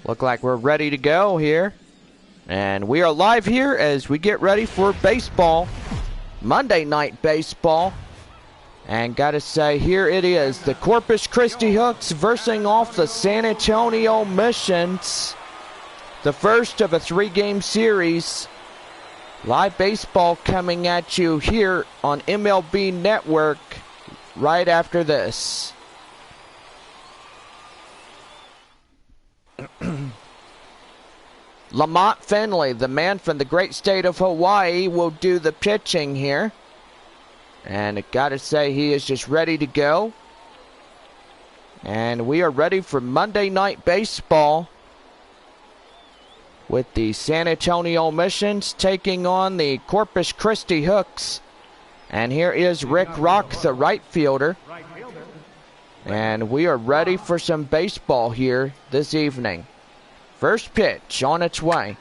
Look like we're ready to go here. And we are live here as we get ready for baseball. Monday night baseball. And gotta say, here it is. The Corpus Christi Hooks versing off the San Antonio Missions. The first of a 3-game series. Live baseball coming at you here on MLB Network right after this. Lamont Finley, the man from the great state of Hawaii, will do the pitching here. And I gotta say, he is just ready to go. And we are ready for Monday Night Baseball with the San Antonio Missions taking on the Corpus Christi Hooks. And here is Rick Rock, the right fielder. And we are ready for some baseball here this evening. First pitch on its way.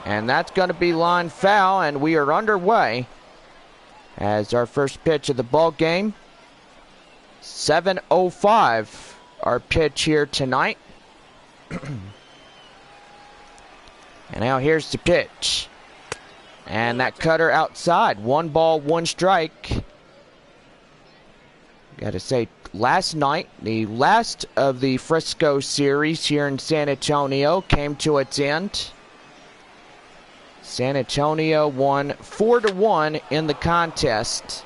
And that's going to be line foul, and we are underway as our first pitch of the ball game. 7:05 our pitch here tonight. And now here's the pitch. And that cutter outside. 1 ball, 1 strike. Got to say, last night, the last of the Frisco series here in San Antonio came to its end. San Antonio won 4-1 in the contest.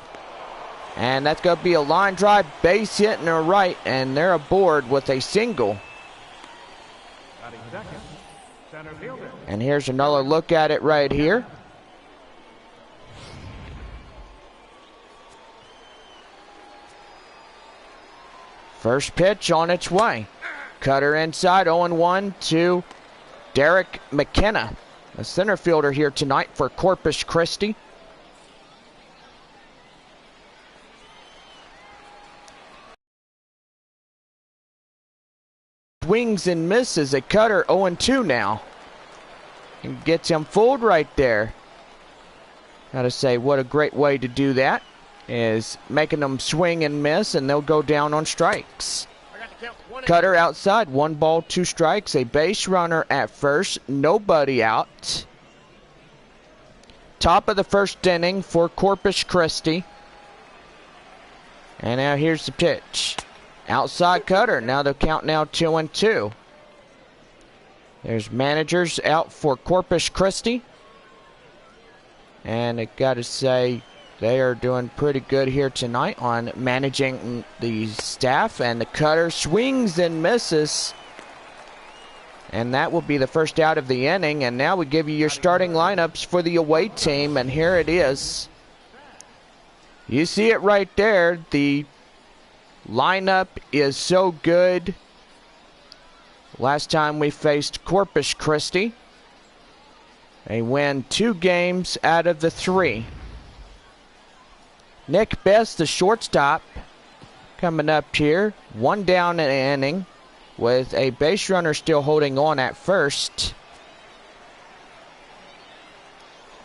And that's going to be a line drive, base hit in the right, and they're aboard with a single. And here's another look at it right here. First pitch on its way. Cutter inside, 0-1 to DERRICK McKenna, a center fielder here tonight for Corpus Christi. Swings and misses, a cutter, 0-2 now. And gets him fooled right there. Gotta say, what a great way to do that. Is making them swing and miss, and they'll go down on strikes. Cutter outside, 1 ball, 2 strikes, a base runner at first, nobody out. Top of the first inning for Corpus Christi. And now here's the pitch. Outside cutter, now the count now 2-2. There's managers out for Corpus Christi. And I gotta say, they are doing pretty good here tonight on managing the staff. And the cutter swings and misses. And that will be the first out of the inning. And now we give you your starting lineups for the away team. And here it is. You see it right there. The lineup is so good. Last time we faced Corpus Christi, they win 2 games out of the 3. Nick Best, the shortstop, coming up here. 1 down in an inning with a base runner still holding on at first.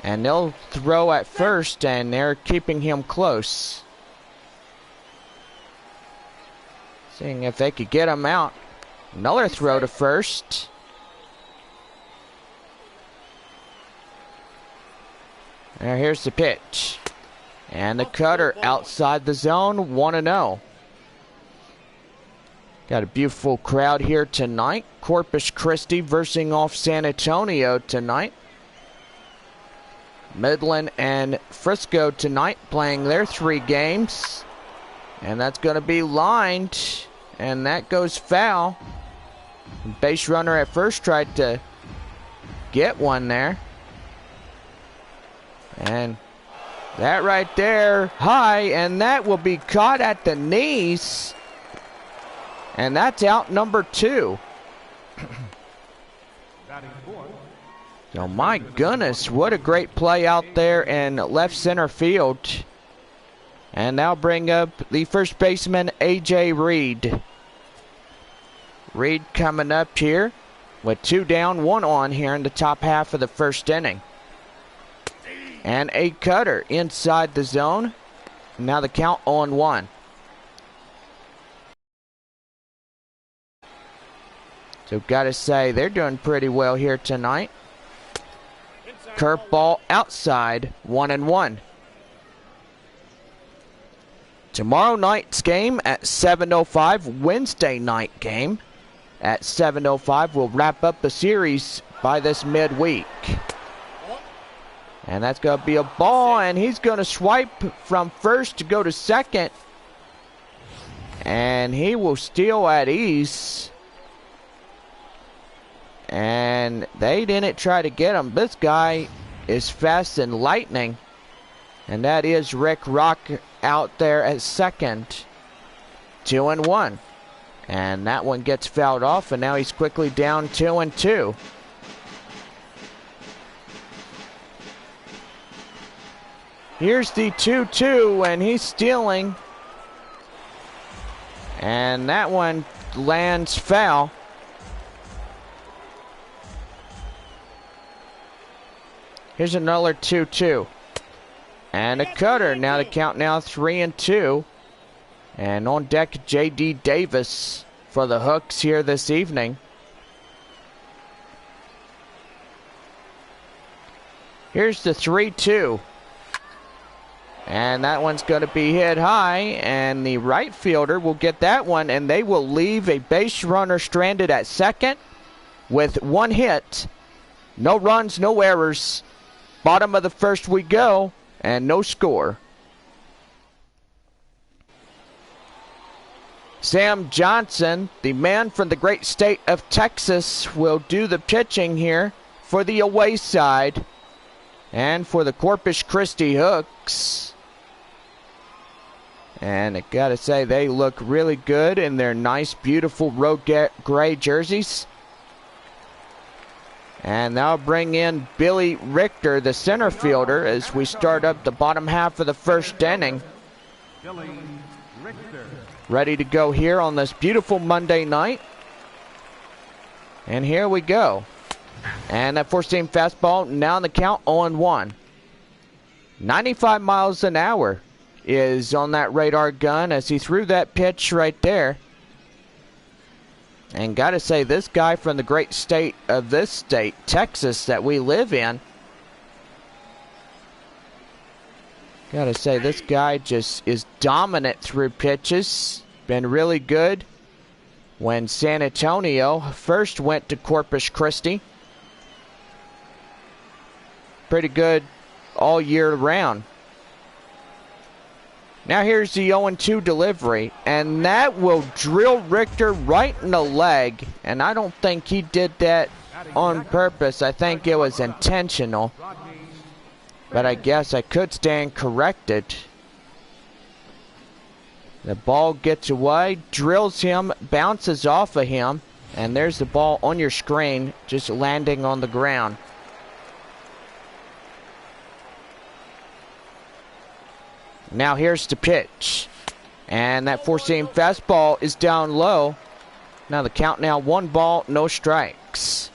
And they'll throw at first, and they're keeping him close. Seeing if they could get him out. Another throw to first. Now here's the pitch. And the cutter outside the zone, 1-0. Got a beautiful crowd here tonight. Corpus Christi versing off San Antonio tonight. Midland and Frisco tonight playing their 3 games. And that's going to be lined. And that goes foul. Base runner at first tried to get one there. And that right there, high, and that will be caught at the knees. And that's out number 2. So my goodness, what a great play out there in left center field. And now bring up the first baseman, A.J. Reed. Reed coming up here with 2 down, 1 on here in the top half of the first inning. And a cutter inside the zone. Now the count 0-1. So gotta say, they're doing pretty well here tonight. Curveball outside, 1-1. Tomorrow night's game at 7:05. Wednesday night game at 7:05 will wrap up the series by this midweek. And that's going to be a ball, and he's going to swipe from first to go to second. And he will steal at ease. And they didn't try to get him. This guy is fast and lightning. And that is Rick Rock out there at second. 2-1. And that one gets fouled off, and now he's quickly down 2-2. Here's the 2-2, and he's stealing. And that one lands foul. Here's another 2-2. And a cutter. Now the count now 3-2. And on deck, J.D. Davis for the Hooks here this evening. Here's the 3-2. And that one's going to be hit high. And the right fielder will get that one. And they will leave a base runner stranded at second with one hit. No runs, no errors. Bottom of the first we go. And no score. Sam Johnson, the man from the great state of Texas, will do the pitching here for the away side and for the Corpus Christi Hooks. And I gotta say, they look really good in their nice, beautiful road gray jerseys. And they'll bring in Billy Richter, the center fielder, as we start up the bottom half of the first inning. Billy Richter. Ready to go here on this beautiful Monday night. And here we go. And that four-seam fastball, now on the count, 0-1. 95 miles an hour is on that radar gun as he threw that pitch right there. And gotta say, this guy from the great state of this state, Texas, that we live in, gotta say, this guy just is dominant through pitches. Been really good when San Antonio first went to Corpus Christi. Pretty good all year round. Now here's the 0-2 delivery, and that will drill Richter right in the leg. And I don't think he did that on purpose. I think it was intentional. But I guess I could stand corrected. The ball gets away, drills him, bounces off of him, and there's the ball on your screen, just landing on the ground. Now here's the pitch. And that four-seam fastball is down low. Now the count now 1 ball, no strikes.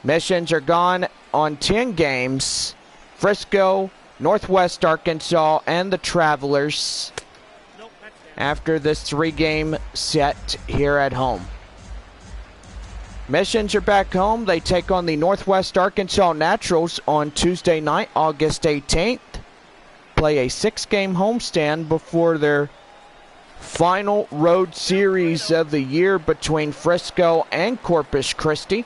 Missions are gone on 10 games. Frisco, Northwest Arkansas, and the Travelers after this 3-game set here at home. Missions are back home. They take on the Northwest Arkansas Naturals on Tuesday night, August 18th. Play a 6-game homestand before their final road series of the year between Frisco and Corpus Christi.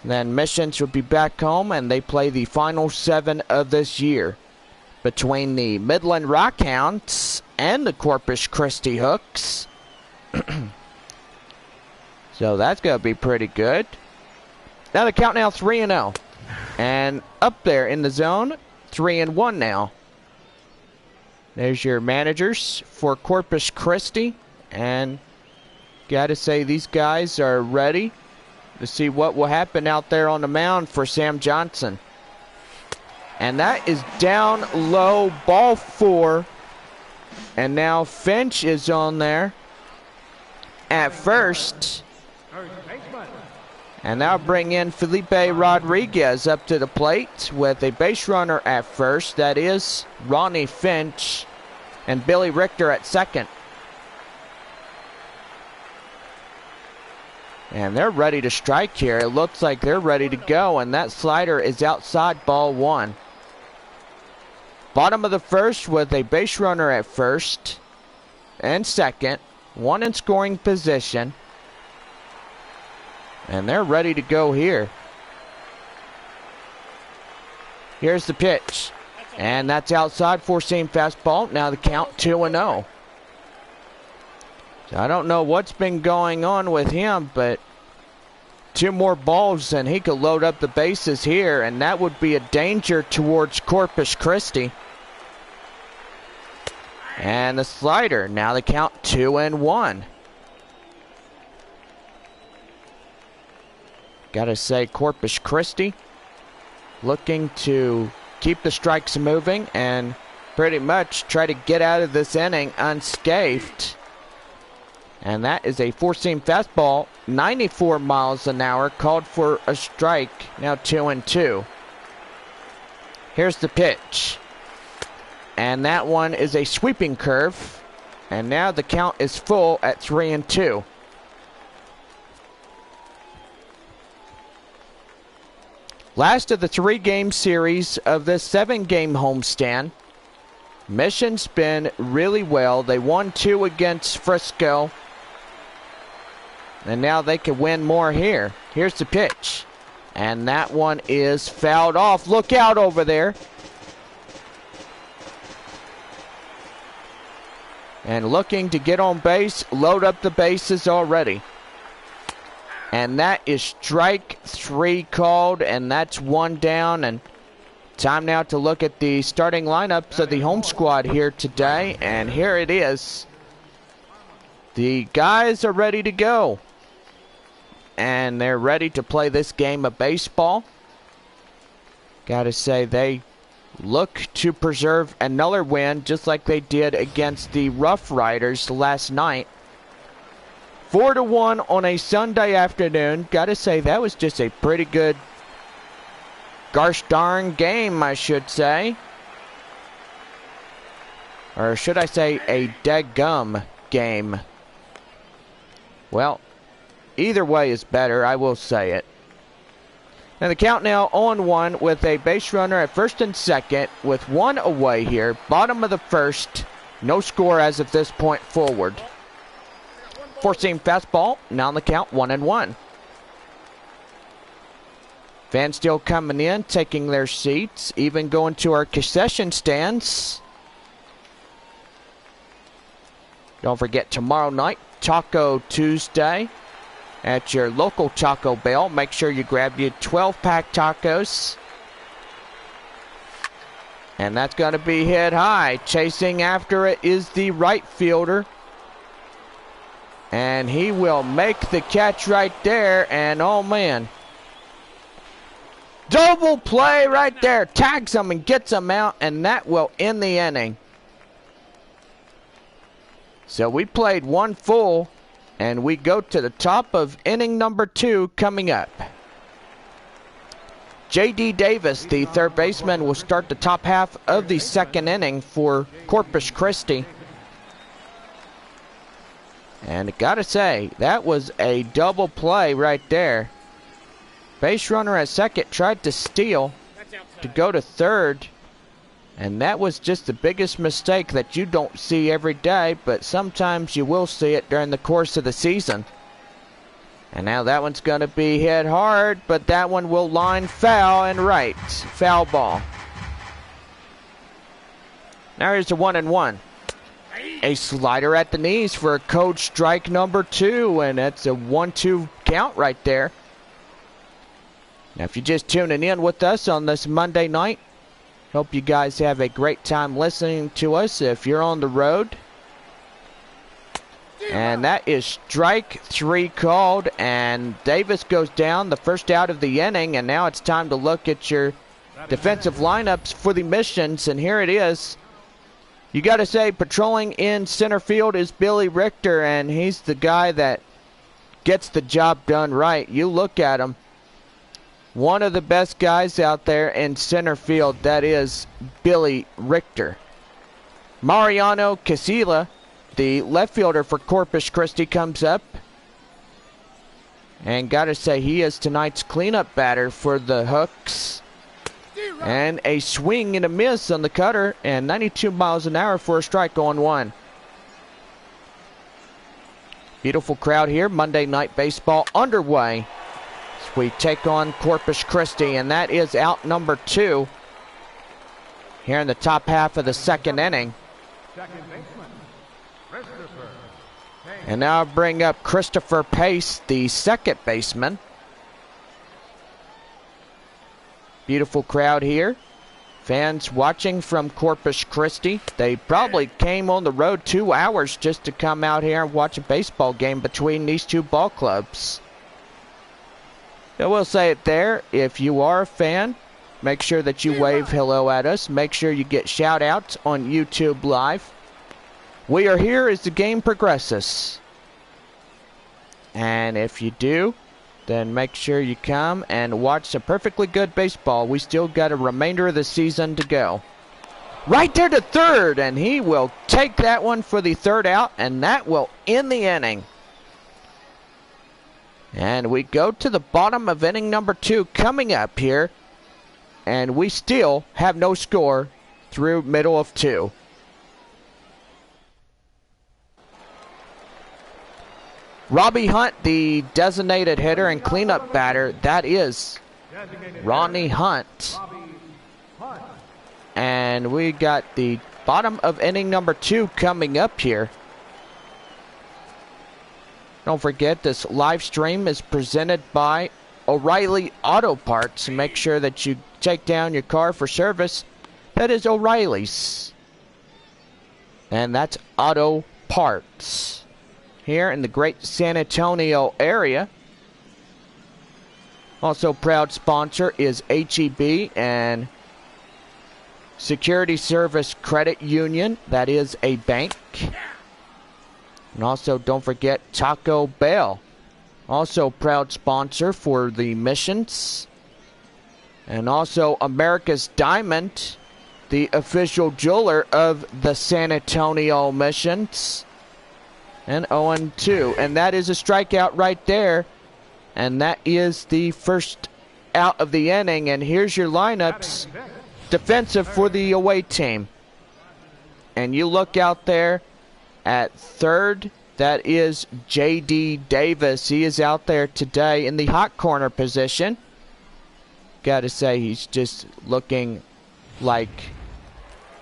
Then Missions will be back home, and they play the final 7 of this year between the Midland Rockhounds and the Corpus Christi Hooks. So that's going to be pretty good. Now the count now 3-0. And up there in the zone, 3-1 now. There's your managers for Corpus Christi. And got to say, these guys are ready to see what will happen out there on the mound for Sam Johnson. And that is down low, ball 4. And now Finch is on there at first. And now bring in Felipe Rodriguez up to the plate with a base runner at first. That is Ronnie Finch and Billy Richter at second. And they're ready to strike here. It looks like they're ready to go, and that slider is outside ball one. Bottom of the first with a base runner at first and second. One in scoring position. And they're ready to go here. Here's the pitch. And that's outside, four-seam fastball. Now the count 2-0. So I don't know what's been going on with him, but two more balls and he could load up the bases here, and that would be a danger towards Corpus Christi. And the slider. Now the count 2-1. Gotta say, Corpus Christi looking to keep the strikes moving and pretty much try to get out of this inning unscathed. And that is a four-seam fastball, 94 miles an hour, called for a strike. Now 2-2. Here's the pitch. And that one is a sweeping curve. And now the count is full at 3-2. Last of the 3-game series of this 7-game homestand. Mission's been really well. They won 2 against Frisco. And now they can win more here. Here's the pitch. And that one is fouled off. Look out over there. And looking to get on base, load up the bases already. And that is strike 3 called, and that's 1 down. And time now to look at the starting lineups of the home squad here today. And here it is. The guys are ready to go. And they're ready to play this game of baseball. Gotta say, they look to preserve another win just like they did against the Rough Riders last night. 4-1 on a Sunday afternoon. Gotta say, that was just a pretty good gosh darn game, I should say. Or should I say a dead-gum game? Well, either way is better, I will say it. And the count now 0-1 with a base runner at first and second with 1 away here. Bottom of the first. No score as of this point forward. Four-seam fastball. Now on the count 1-1. Fans still coming in, taking their seats, even going to our concession stands. Don't forget, tomorrow night, Taco Tuesday. At your local Taco Bell, make sure you grab your 12-pack tacos. And that's going to be hit high. Chasing after it is the right fielder. And he will make the catch right there. And oh man. Double play right there. Tags him and gets him out. And that will end the inning. So we played 1 full. And we go to the top of inning number 2 coming up. J.D. Davis, the third baseman, will start the top half of the second inning for Corpus Christi. And I gotta say, that was a double play right there. Base runner at second tried to steal to go to third. And that was just the biggest mistake that you don't see every day, but sometimes you will see it during the course of the season. And now that one's going to be hit hard, but that one will line foul and right. Foul ball. Now here's the 1-1. A slider at the knees for a code strike number 2, and that's a 1-2 count right there. Now if you're just tuning in with us on this Monday night, hope you guys have a great time listening to us if you're on the road. And that is strike 3 called, and Davis goes down, the first out of the inning, and now it's time to look at your defensive lineups for the Missions, and here it is. You got to say, patrolling in center field is Billy Richter, and he's the guy that gets the job done right. You look at him. One of the best guys out there in center field, that is Billy Richter. Mariano Casilla, the left fielder for Corpus Christi, comes up. And gotta say, he is tonight's cleanup batter for the Hooks. And a swing and a miss on the cutter, and 92 miles an hour for a strike on one. Beautiful crowd here. Monday Night Baseball underway as we take on Corpus Christi, and that is out number 2 here in the top half of the second inning. And now I'll bring up Christopher Pace, the second baseman. Beautiful crowd here. Fans watching from Corpus Christi. They probably came on the road 2 hours just to come out here and watch a baseball game between these two ball clubs. I will say it there, if you are a fan, make sure that you wave hello at us. Make sure you get shout outs on YouTube Live. We are here as the game progresses. And if you do, then make sure you come and watch some perfectly good baseball. We still got a remainder of the season to go. Right there to third, and he will take that one for the third out, and that will end the inning. And we go to the bottom of inning number 2 coming up here, and we still have no score through middle of 2. Robbie Hunt, the designated hitter and cleanup batter. That is Rodney Hunt. And we got the bottom of inning number 2 coming up here. Don't forget, this live stream is presented by O'Reilly Auto Parts. Make sure that you take down your car for service. That is O'Reilly's. And that's Auto Parts here in the great San Antonio area. Also proud sponsor is HEB and Security Service Credit Union. That is a bank. And also don't forget Taco Bell. Also proud sponsor for the Missions. And also America's Diamond, the official jeweler of the San Antonio Missions. And 0-2. And that is a strikeout right there. And that is the first out of the inning. And here's your lineups. Defensive for the away team. And you look out there at third. That is J.D. Davis. He is out there today in the hot corner position. Gotta say, he's just looking like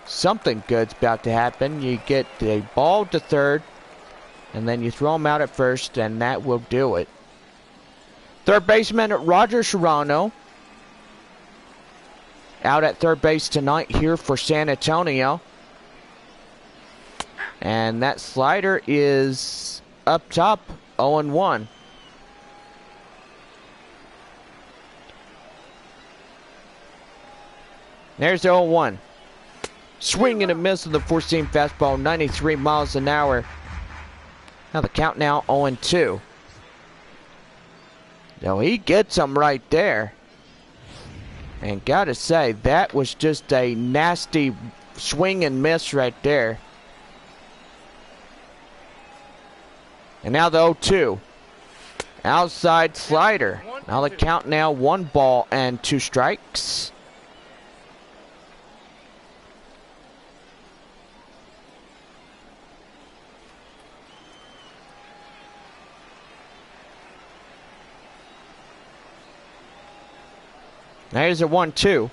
something good's about to happen. You get the ball to third, and then you throw him out at first, and that will do it. Third baseman Roger Serrano out at third base tonight here for San Antonio. And that slider is up top, 0-1. There's the 0-1. Swing and a miss of the four-seam fastball, 93 miles an hour. Now the count now 0-2. Now he gets him right there. And gotta say, that was just a nasty swing and miss right there. And now the 0-2. Outside slider. Now the count now 1 ball and 2 strikes. There's a 1-2.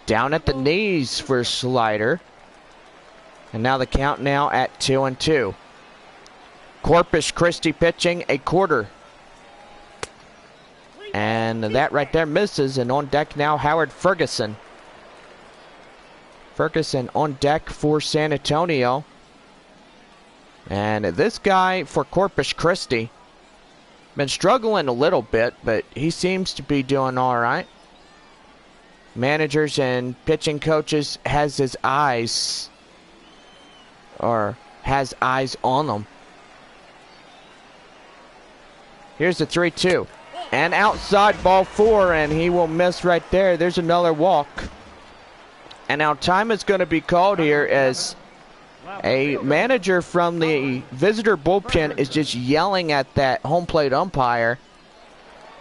Down at the knees for slider. And now the count now at 2-2. Corpus Christi pitching a quarter. And that right there misses. And on deck now, Howard Ferguson. Ferguson on deck for San Antonio. And this guy for Corpus Christi been struggling a little bit, but he seems to be doing all right. Managers and pitching coaches has his eyes, or has eyes on them. Here's the 3-2. And outside ball 4, and he will miss right there. There's another walk. And now time is going to be called here as A manager from the visitor bullpen is just yelling at that home plate umpire,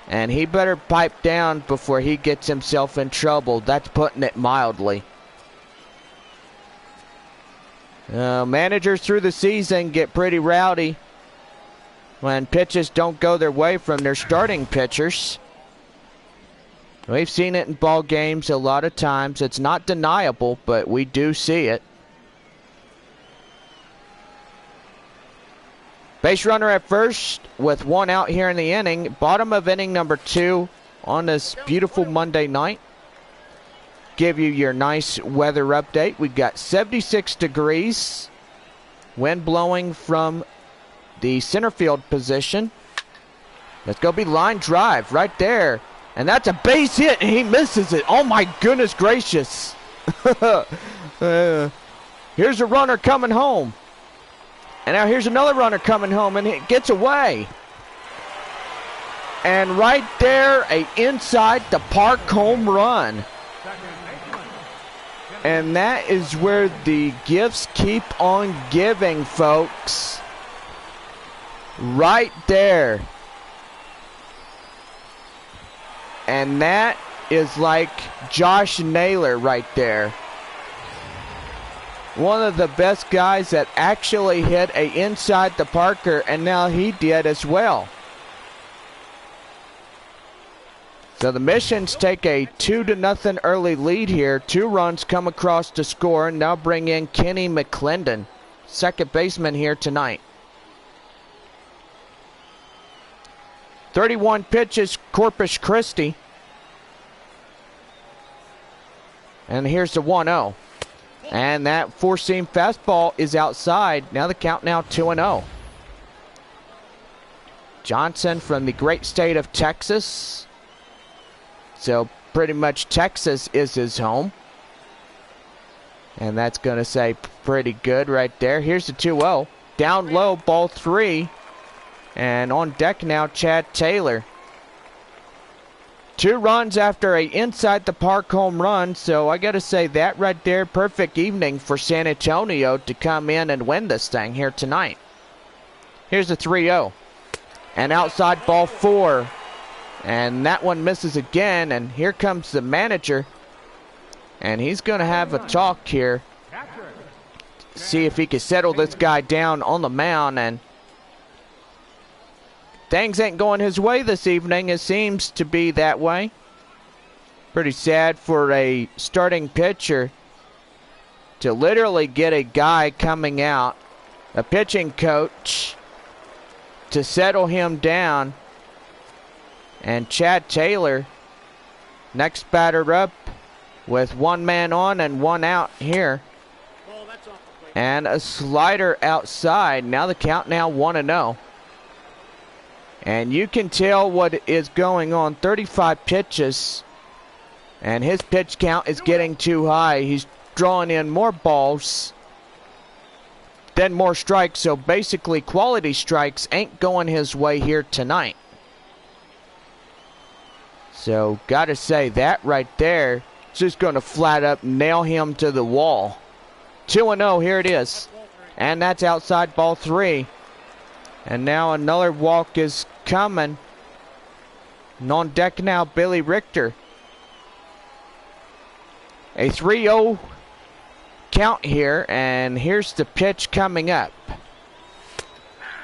and he better pipe down before he gets himself in trouble. That's putting it mildly. Managers through the season get pretty rowdy when pitches don't go their way from their starting pitchers. We've seen it in ball games a lot of times. It's not deniable, but we do see it. Base runner at first with one out here in the inning. Bottom of inning number 2 on this beautiful Monday night. Give you your nice weather update. We've got 76 degrees. Wind blowing from the center field position. Let's go be line drive right there. And that's a base hit, and he misses it. Oh, my goodness gracious. Here's a runner coming home. And now here's another runner coming home, and it gets away. And right there, a inside the park home run. And that is where the gifts keep on giving, folks. Right there. And that is like Josh Naylor right there. One of the best guys that actually hit a inside the Parker, and now he did as well. So the Missions take a 2-0 early lead here. 2 runs come across to score, and now bring in Kenny McClendon, second baseman here tonight. 31 pitches, Corpus Christi. And here's the 1-0. And that four-seam fastball is outside. Now the count now 2-0. Johnson from the great state of Texas. So pretty much Texas is his home. And that's going to say pretty good right there. Here's the 2-0. Down low, ball 3. And on deck now, Chad Taylor. 2 runs after a inside the park home run, so I got to say that right there, perfect evening for San Antonio to come in and win this thing here tonight. Here's the 3-0. And outside ball 4. And that one misses again, and here comes the manager. And he's going to have a talk here. See if he can settle this guy down on the mound, and things ain't going his way this evening. It seems to be that way. Pretty sad for a starting pitcher to literally get a guy coming out, a pitching coach, to settle him down. And Chad Taylor, next batter up with 1 man on and 1 out here. And a slider outside. Now the count now 1-0. And you can tell what is going on. 35 pitches. And his pitch count is getting too high. He's drawing in more balls than more strikes. So basically quality strikes ain't going his way here tonight. So gotta say that right there is just going to flat up nail him to the wall. 2-0, here it is. And that's outside ball 3. And now another walk is coming. And on deck now, Billy Richter. A 3-0 count here, and here's the pitch coming up.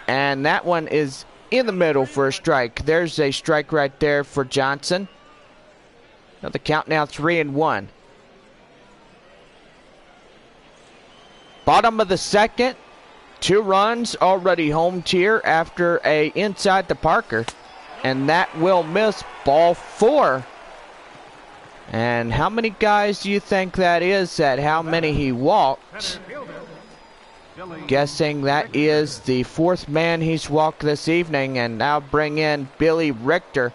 And that one is in the middle for a strike. There's a strike right there for Johnson. Now the count now 3-1. Bottom of the second. 2 runs already home tier after a inside the Parker. And that will miss ball 4. And how many guys do you think that is at how many he walked? Guessing that is the 4th man he's walked this evening. And now bring in Billy Richter.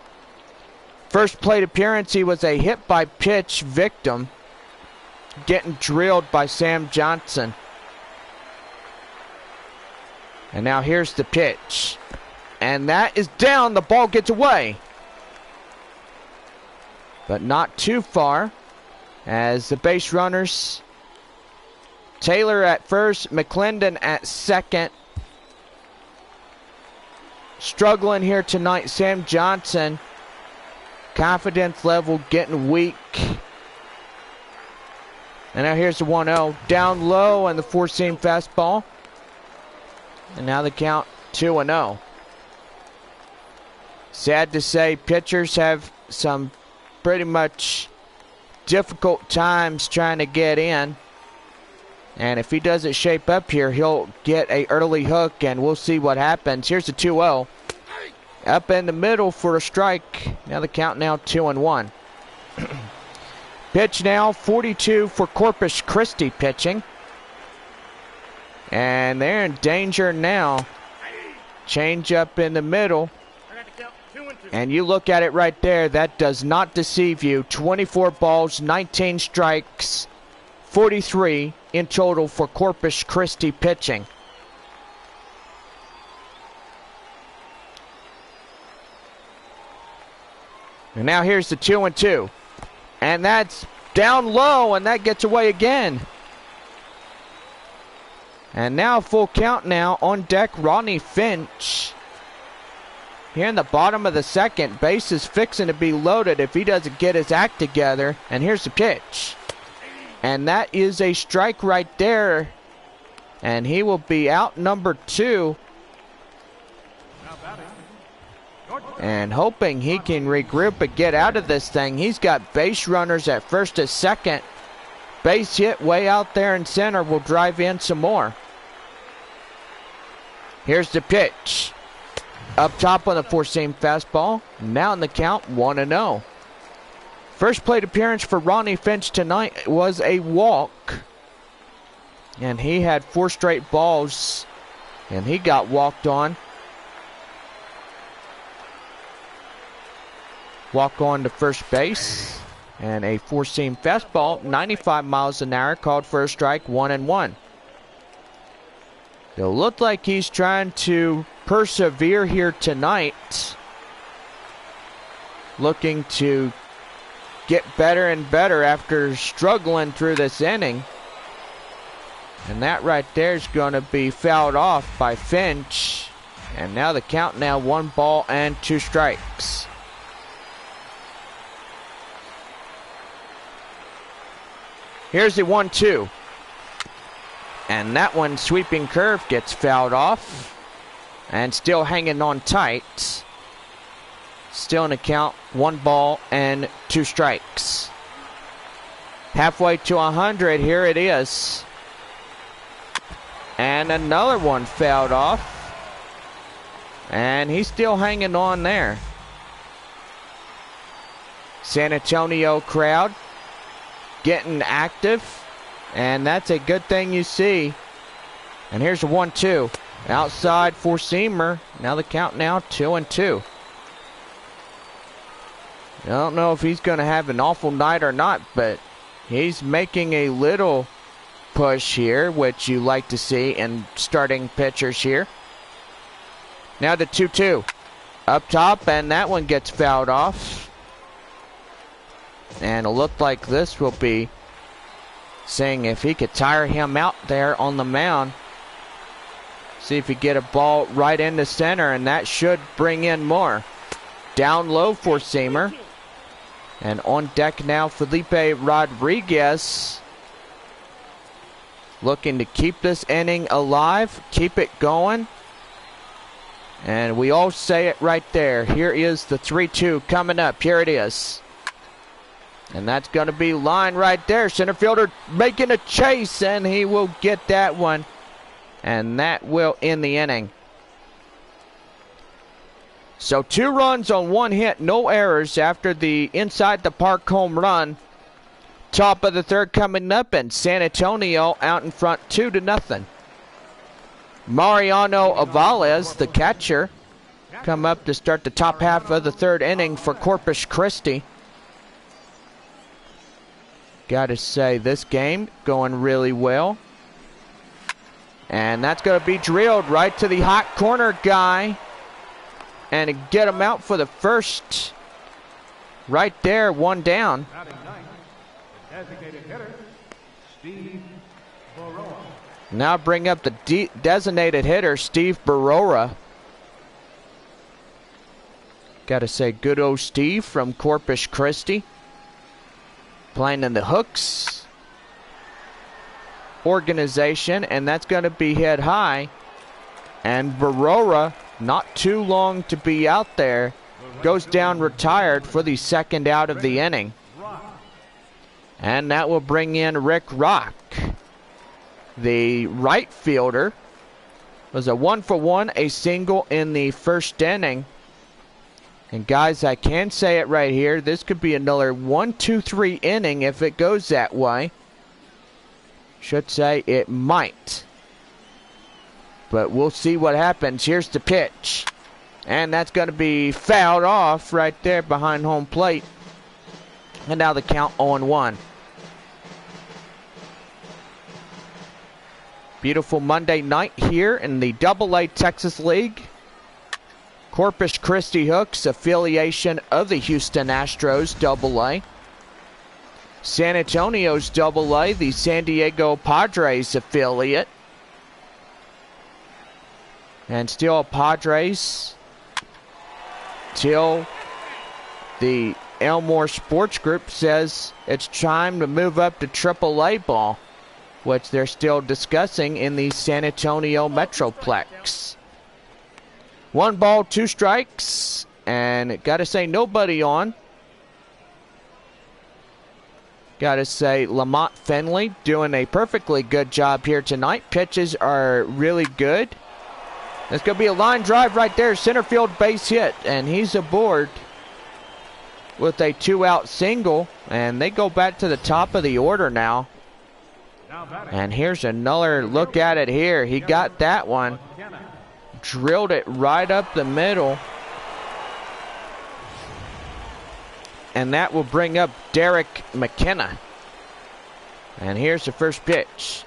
First plate appearance, he was a hit by pitch victim, getting drilled by Sam Johnson. And now here's the pitch. And that is down. The ball gets away. But not too far, as the base runners Taylor at first, McClendon at second. Struggling here tonight, Sam Johnson. Confidence level getting weak. And now here's the 1-0. Down low and the four-seam fastball. And now the count 2-0. Sad to say, pitchers have some pretty much difficult times trying to get in. And if he doesn't shape up here, he'll get an early hook, and we'll see what happens. Here's the 2-0. Up in the middle for a strike. Now the count now 2-1. Pitch now 42 for Corpus Christi pitching. And they're in danger now. Change up in the middle. And you look at it right there, that does not deceive you. 24 balls, 19 strikes, 43 in total for Corpus Christi pitching. And now here's the 2-2. And that's down low, and that gets away again. And now full count now on deck, Rodney FINCH. Here in the bottom of the second, base is fixing to be loaded if he doesn't get his act together. And here's the pitch. And that is a strike right there. And he will be out number 2. And hoping he can regroup and get out of this thing. He's got base runners at first and second. Base hit way out there in center will drive in some more. Here's the pitch. Up top on the four-seam fastball. Now in the count, 1-0. First plate appearance for Rodney FINCH tonight was a walk. And he had 4 straight balls. And he got walked on. Walk on to first base. And a four-seam fastball, 95 miles an hour, called for a strike, 1-1. It looked like he's trying to persevere here tonight. Looking to get better and better after struggling through this inning. And that right there is going to be fouled off by FINCH. And now the count now 1 ball and 2 strikes. Here's the 1-2. And that one, sweeping curve, gets fouled off. And still hanging on tight. Still in the count, 1 ball and 2 strikes. Halfway to 100, here it is. And another one fouled off. And he's still hanging on there. San Antonio crowd getting active. And that's a good thing you see. And here's a 1-2. Outside four-seamer. Now the count now 2-2. I don't know if he's going to have an awful night or not, but he's making a little push here, which you like to see in starting pitchers here. Now the 2-2. Up top, and that one gets fouled off. And it'll look like this will be saying if he could tire him out there on the mound. See if he get a ball right into center, and that should bring in more. Down low four-seamer. And on deck now, Felipe Rodriguez. Looking to keep this inning alive, keep it going. And we all say it right there. Here is the 3-2 coming up. Here it is. And that's going to be line right there. Center fielder making a chase, and he will get that one. And that will end the inning. So 2 runs on 1 hit, no errors after the inside the park home run. Top of the third coming up, and San Antonio out in front 2-0. Mariano Aviles, the catcher, come up to start the top half of the third inning for Corpus Christi. Gotta say, this game going really well. And that's going to be drilled right to the hot corner guy. And get him out for the first. Right there, 1 down. Now bring up the designated hitter, Steve BERROA. Gotta say, good old Steve from Corpus Christi. Playing in the Hooks organization, and that's going to be hit high. And BERROA, not too long to be out there, goes down retired for the second out of the inning. And that will bring in Rick Rock. The right fielder was a 1-for-1, a single in the first inning. And guys, I can say it right here, this could be another 1-2-3 inning if it goes that way. Should say it might. But we'll see what happens. Here's the pitch. And that's going to be fouled off right there behind home plate. And now the count 0-1. Beautiful Monday night here in the AA Texas League. Corpus Christi Hooks, affiliation of the Houston Astros AA. San Antonio's AA, the San Diego Padres affiliate. And still Padres till the Elmore Sports Group says it's time to move up to AAA ball, which they're still discussing in the San Antonio Metroplex. 1 ball, 2 strikes, and gotta say nobody on. Gotta say Lamont Finley doing a perfectly good job here tonight. Pitches are really good. There's gonna be a line drive right there, center field base hit, and he's aboard with a 2-out single, and they go back to the top of the order now. And here's another look at it here. He got that one. Drilled it right up the middle. And that will bring up Derrick McKenna. And here's the first pitch.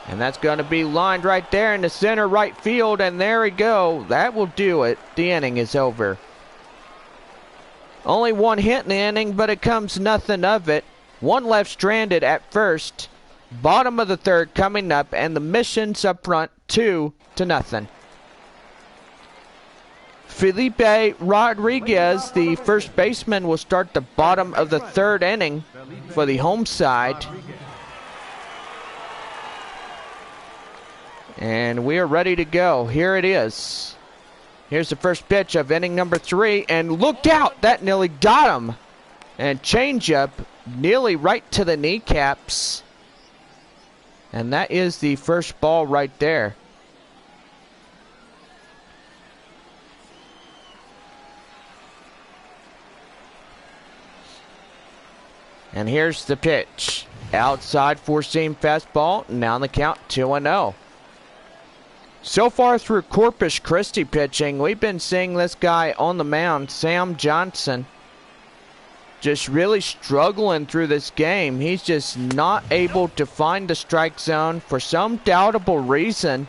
And that's going to be lined right there in the center right field. And there we go. That will do it. The inning is over. Only 1 hit in the inning, but it comes nothing of it. 1 left stranded at first. Bottom of the 3rd coming up. And the Missions up front 2-0. Felipe Rodriguez, the first baseman, will start the bottom of the 3rd inning for the home side. And we are ready to go. Here it is. Here's the first pitch of inning number 3. And look out! That nearly got him. And changeup nearly right to the kneecaps. And that is the first ball right there. And here's the pitch. Outside four-seam fastball. Now on the count 2-0. So far through Corpus Christi pitching, we've been seeing this guy on the mound, Sam Johnson, just really struggling through this game. He's just not able to find the strike zone for some doubtable reason.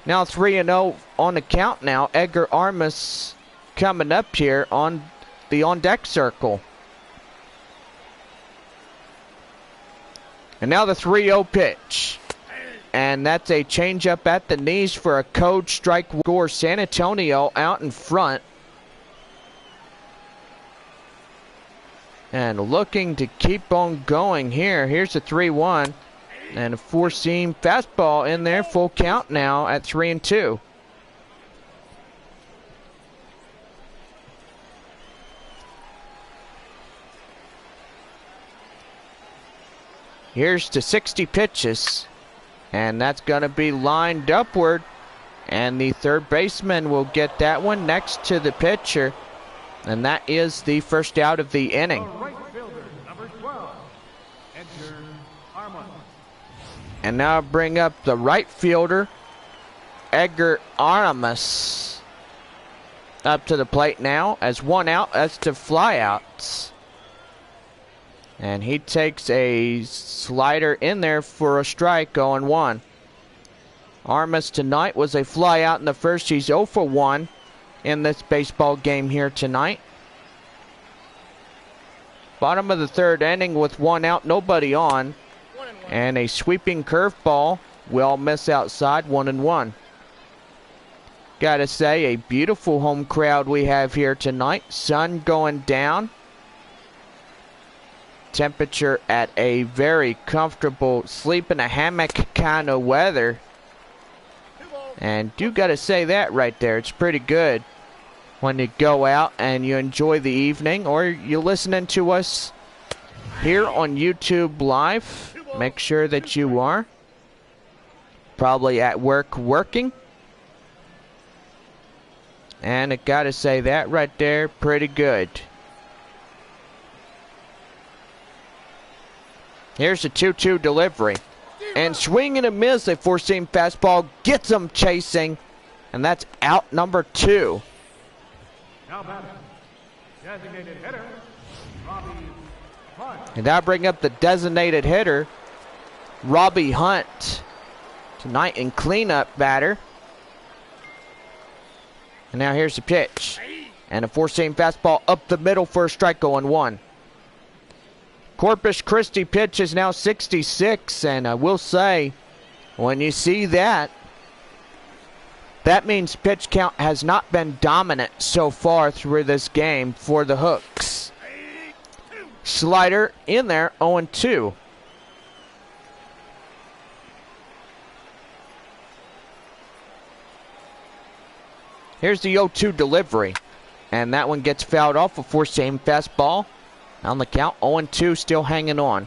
Now 3-0 on the count now. EDGAR ARMAS coming up here on the on-deck circle. And now the 3-0 pitch. And that's a changeup at the knees for a code strike. Score San Antonio out in front. And looking to keep on going here. Here's a 3-1. And a four-seam fastball in there. Full count now at 3-2. Here's to 60 pitches. And that's going to be lined upward. And the third baseman will get that one next to the pitcher. And that is the first out of the inning. Right fielder, number 12, EDGAR ARMAS. And now bring up the right fielder, EDGAR ARMAS. Up to the plate now as 1 out, as to flyouts. And he takes a slider in there for a strike, 0-1. Armas tonight was a fly out in the first. He's 0 for 1 in this baseball game here tonight. Bottom of the 3rd inning with 1 out, nobody on. And a sweeping curveball will miss outside, 1-1. Gotta say, a beautiful home crowd we have here tonight. Sun going down. Temperature at a very comfortable sleep in a hammock kind of weather. And you gotta say that right there. It's pretty good when you go out and you enjoy the evening, or you're listening to us here on YouTube Live. Make sure that you are probably at work working. And I gotta say that right there, pretty good. Here's a 2-2 delivery. And swing and a miss, a four-seam fastball gets him chasing. And that's out number 2. Now batting, designated hitter, Robbie Hunt. And now bring up the designated hitter, Robbie Hunt. Tonight in cleanup batter. And now here's the pitch. And a four-seam fastball up the middle for a strike, 0-1. Corpus Christi pitch is now 66, and I will say, when you see that, that means pitch count has not been dominant so far through this game for the Hooks. Slider in there, 0-2. Here's the 0-2 delivery, and that one gets fouled off, a four-seam fastball. On the count, 0-2, still hanging on.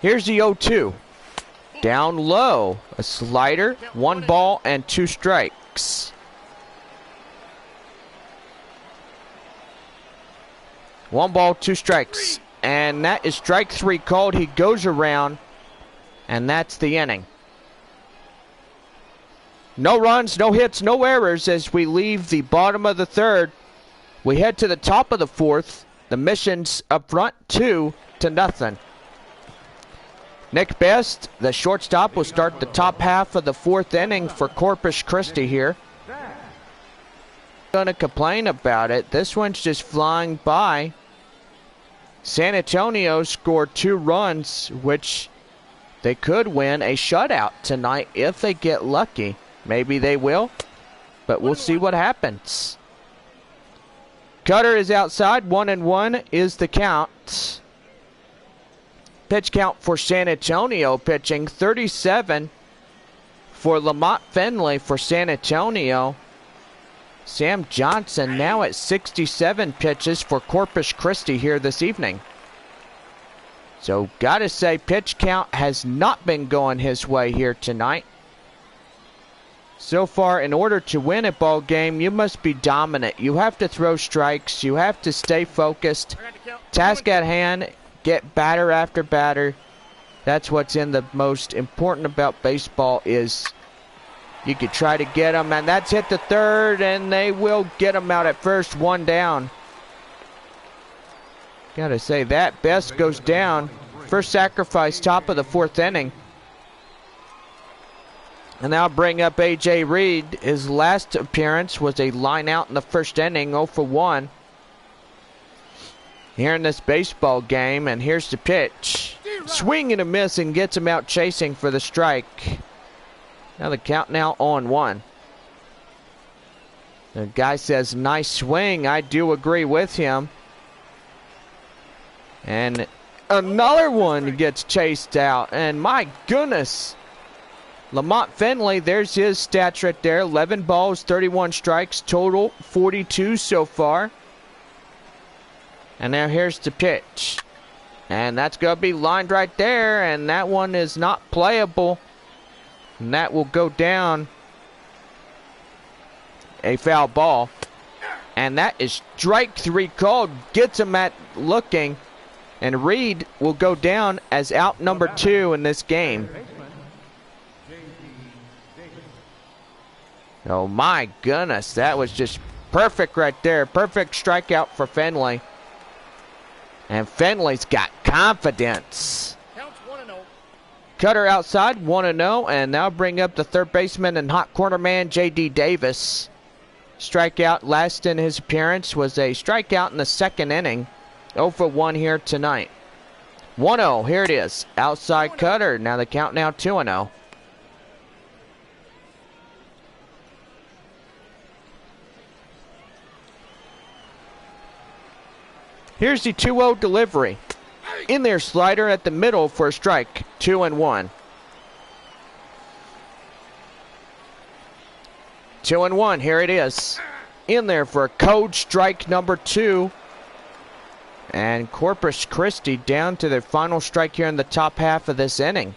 Here's the 0-2. Down low, a slider, 1 ball and 2 strikes. 1 ball, 2 strikes. And that is strike 3 called. He goes around, and that's the inning. No runs, no hits, no errors as we leave the bottom of the 3rd. We head to the top of the 4th. The mission's up front, 2-0. Nick Best, the shortstop, will start the top half of the 4th inning for Corpus Christi here. Gonna complain about it. This one's just flying by. San Antonio scored 2 runs, which they could win a shutout tonight if they get lucky. Maybe they will, but we'll see what happens. Cutter is outside, 1-1 is the count. Pitch count for San Antonio pitching, 37 for Lamont Finley for San Antonio. Sam Johnson now at 67 pitches for Corpus Christi here this evening. So gotta say, pitch count has not been going his way here tonight. So far, in order to win a ball game, you must be dominant. You have to throw strikes. You have to stay focused. Task at hand, get batter after batter. That's what's in the most important about baseball is you could try to get them, and that's hit the 3rd, and they will get them out at first, 1 down. Gotta say that. Best goes down. First sacrifice, top of the 4th inning. And now bring up A.J. Reed. His last appearance was a line out in the 1st inning, 0-for-1. Here in this baseball game, and here's the pitch. Swing and a miss and gets him out chasing for the strike. Now the count now 0-1. The guy says, nice swing. I do agree with him. And another one gets chased out. And my goodness. Lamont Finley, there's his stats right there. 11 balls, 31 strikes, total 42 so far. And now here's the pitch. And that's going to be lined right there. And that one is not playable. And that will go down. A foul ball. And that is strike 3 called. Gets him at looking. And Reed will go down as out number 2 in this game. Oh my goodness, that was just perfect right there. Perfect strikeout for Finley. And Finley's got confidence. Counts 1-0. Cutter outside, 1-0, and now bring up the 3rd baseman and hot corner man, J.D. Davis. strikeout last in his appearance was a strikeout in the second inning. 0 for 1 here tonight. 1-0, here it is. Outside cutter. Now the count now 2-0. Here's the 2-0 delivery. In there, slider at the middle for a strike. 2-1. 2-1, here it is. In there for a code strike number 2. And Corpus Christi down to their final strike here in the top half of this inning.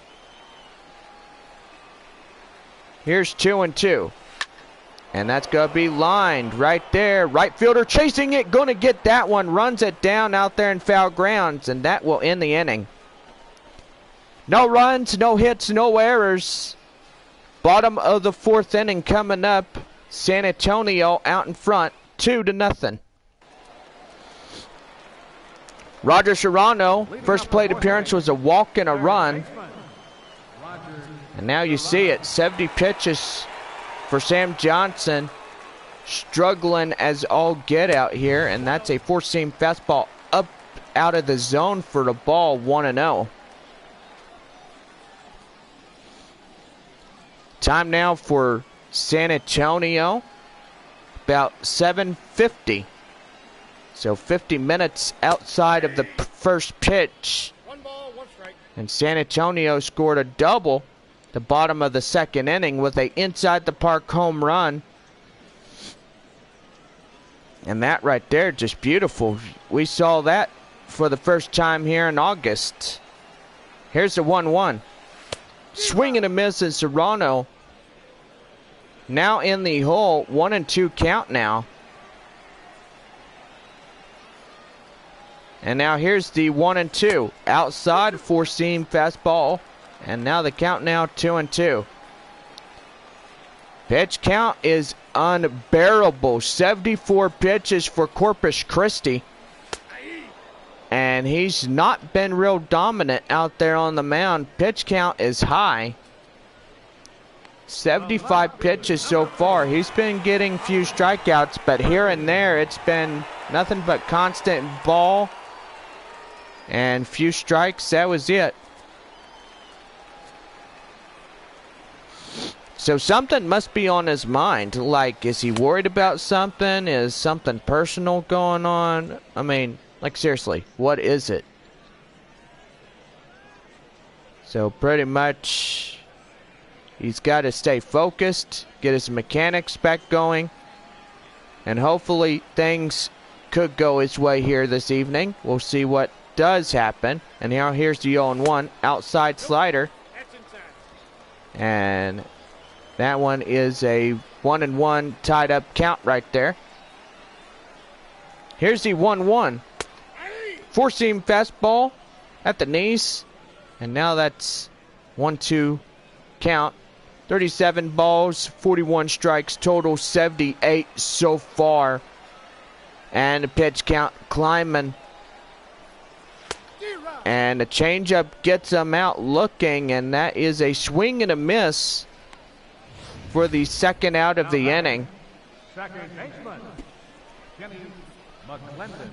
Here's 2-2. And that's going to be lined right there. Right fielder chasing it. Going to get that one. Runs it down out there in foul grounds. And that will end the inning. No runs, no hits, no errors. Bottom of the 4th inning coming up. San Antonio out in front. 2-0. Roger Serrano, first plate appearance was a walk and a run. And now you see it. 70 pitches for Sam Johnson. Struggling as all get out here. And that's a 4-seam fastball up out of the zone for the ball. 1-0. Time now for San Antonio. About 7:50. So 50 minutes outside of the first pitch. 1 ball, 1 strike. And San Antonio scored a double the bottom of the second inning with a inside the park home run. And that right there, just beautiful. We saw that for the first time here in August. Here's the 1-1. Swing and a miss as Serrano. Now in the hole, 1-2 count now. And now here's the 1-2. Outside 4-seam fastball. And now the count now 2-2. Pitch count is unbearable. 74 pitches for Corpus Christi. And he's not been real dominant out there on the mound. Pitch count is high. 75 pitches so far. He's been getting few strikeouts, but here and there it's been nothing but constant ball and few strikes. That was it. So something must be on his mind. Like, is he worried about something? Is something personal going on? I mean, like, seriously, what is it? So pretty much he's got to stay focused, get his mechanics back going, and hopefully things could go his way here this evening. We'll see what does happen. And now here's the 0-1 outside slider. And that one is a 1-1 tied up count right there. Here's the 1-1. 4-seam fastball at the knees. And now that's 1-2 count. 37 balls, 41 strikes, total 78 so far. And the pitch count climbing. And the changeup gets him out looking, and that is a swing and a miss for the second out of the inning. Second baseman, Kenny McClendon.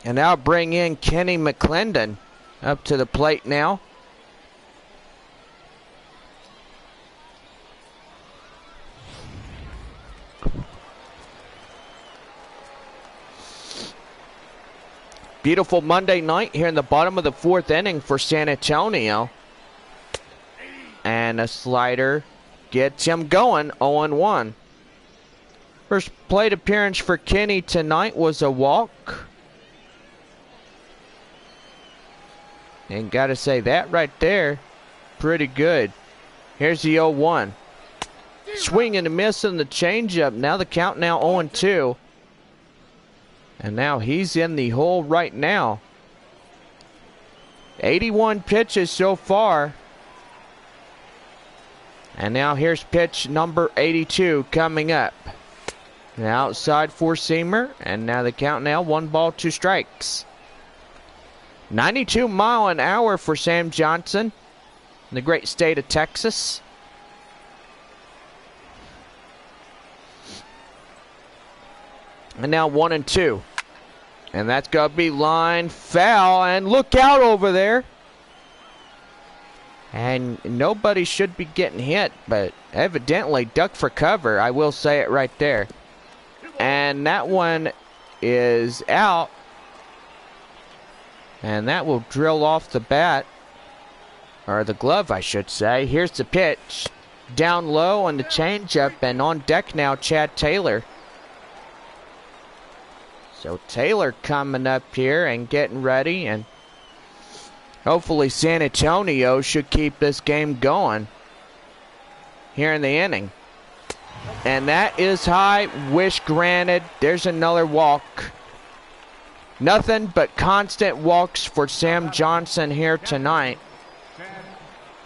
And now bring in Kenny McClendon up to the plate now. Beautiful Monday night here in the bottom of the 4th inning for San Antonio. And a slider gets him going, 0-1. First plate appearance for Kenny tonight was a walk. And gotta say, that right there, pretty good. Here's the 0-1. Swing and a miss on the changeup. Now the count now 0-2. And now he's in the hole right now. 81 pitches so far. And now here's pitch number 82 coming up. An outside 4-seamer. And now the count now 1 ball, 2 strikes. 92 mile an hour for Sam Johnson in the great state of Texas. And now 1-2. And that's going to be line foul. And look out over there. And nobody should be getting hit, but evidently duck for cover. I will say it right there. And that one is out. And that will drill off the bat. Or the glove, I should say. Here's the pitch. Down low on the changeup. And on deck now, Chad Taylor. So Taylor coming up here and getting ready. And hopefully San Antonio should keep this game going here in the inning. And that is high. Wish granted. There's another walk. Nothing but constant walks for Sam Johnson here tonight.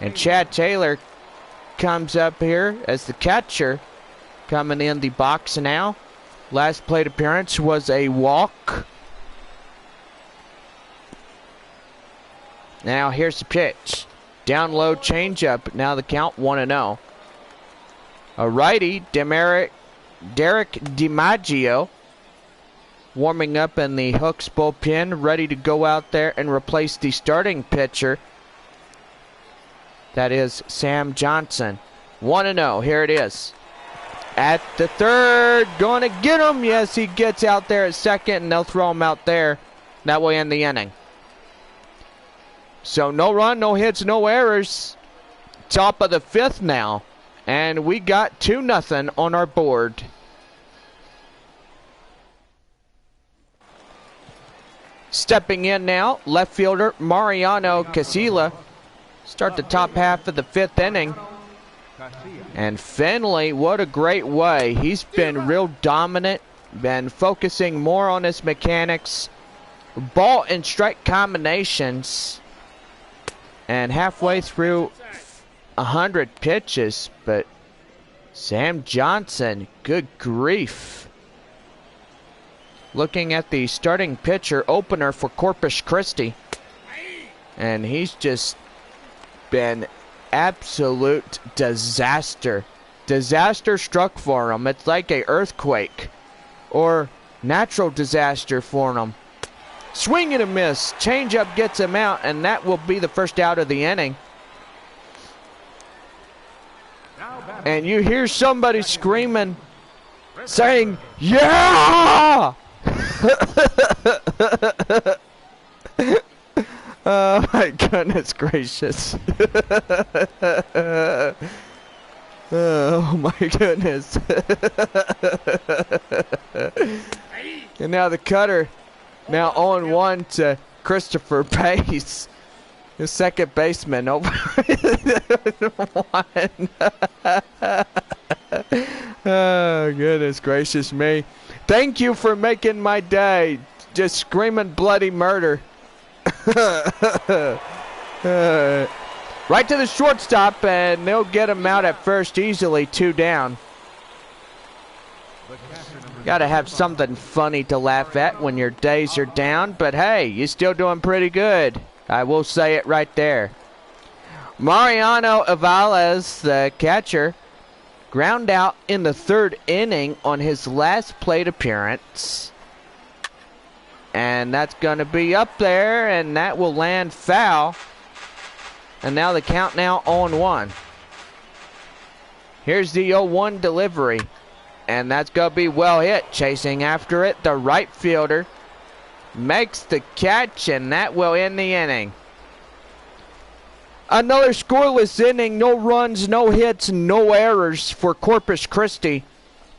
And Chad Taylor comes up here as the catcher, coming in the box now. Last plate appearance was a walk. Now here's the pitch. Down low changeup. Now the count 1-0. A righty, DERRICK DiMaggio, warming up in the Hooks bullpen, ready to go out there and replace the starting pitcher. That is Sam Johnson. 1-0. Here it is. At the third. Going to get him. Yes, he gets out there at second, and they'll throw him out there. That way end the inning. So no run, no hits, no errors. Top of the fifth now. And we got 2-0 on our board. Stepping in now, left fielder Mariano Casilla. Start the top half of the fifth inning. And Finley, what a great way. He's been real dominant, been focusing more on his mechanics, ball and strike combinations. And halfway through 100 pitches, but Sam Johnson, good grief. Looking at the starting pitcher opener for Corpus Christi, and he's just been absolute disaster. Disaster struck for him. It's like a earthquake or natural disaster for him. Swing and a miss. Changeup gets him out, and that will be the first out of the inning. And you hear somebody screaming, saying, "Yeah!" Oh my goodness gracious. Oh my goodness. And now the cutter, now 0-1 to Christopher Pace, the second baseman, over 1. Oh goodness gracious me. Thank you for making my day. Just screaming bloody murder. Right to the shortstop, and they'll get him out at first easily. 2 down. Gotta have something funny to laugh at when your days are down, but hey, you're still doing pretty good. I will say it right there. Mariano AVILES, the catcher, ground out in the 3rd inning on his last plate appearance. And that's going to be up there, and that will land foul. And now the count now 0-1. Here's the 0-1 delivery. And that's going to be well hit. Chasing after it, the right fielder makes the catch, and that will end the inning. Another scoreless inning. No runs, no hits, no errors for Corpus Christi.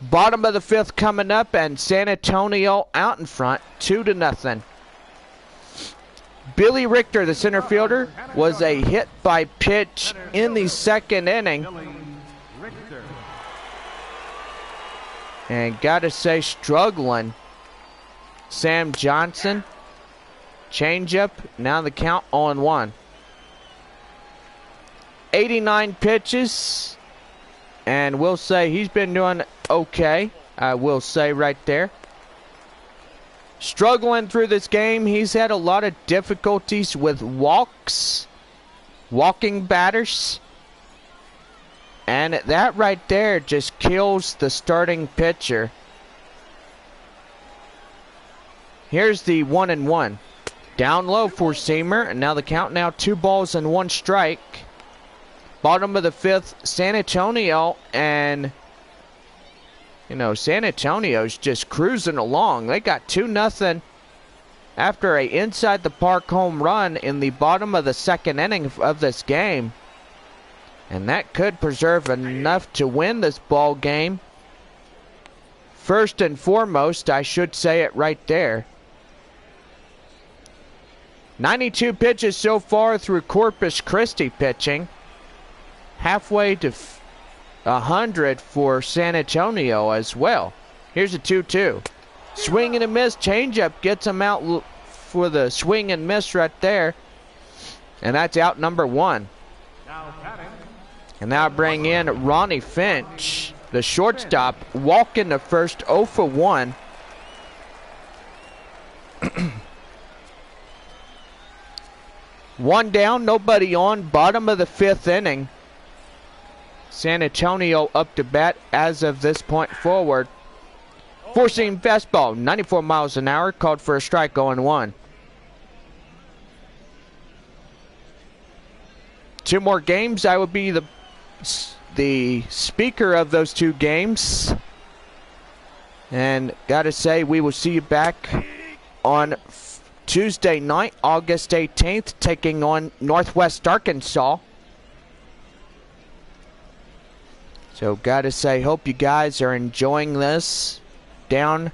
Bottom of the 5th coming up, and San Antonio out in front, 2-0. Billy Richter, the center fielder, was a hit by pitch in the 2nd inning. And gotta say, struggling. Sam Johnson, changeup, now the count 0-1. 89 pitches, and we'll say he's been doing okay. I will say right there. Struggling through this game. He's had a lot of difficulties with walks, walking batters. And that right there just kills the starting pitcher. Here's the 1-1. Down low for seamer, and now the count now 2 balls and 1 strike. Bottom of the 5th, San Antonio, and you know, San Antonio's just cruising along. They got 2-0 after a inside the park home run in the bottom of the 2nd inning of this game. And that could preserve enough to win this ball game. First and foremost, I should say it right there. 92 pitches so far through Corpus Christi pitching. Halfway to 100 for San Antonio as well. Here's a 2-2. Swing and a miss. Changeup gets him out for the swing and miss right there. And that's out number 1. And now bring in Ronnie Finch, the shortstop, walking the first 0 for 1. One down, nobody on, bottom of the 5th inning. San Antonio up to bat as of this point forward. Four-seam fastball, 94 miles an hour, called for a strike, 0-1. 2 more games. I would be the speaker of those 2 games. And gotta say, we will see you back on Tuesday night, August 18th, taking on Northwest Arkansas. So gotta say, hope you guys are enjoying this. Down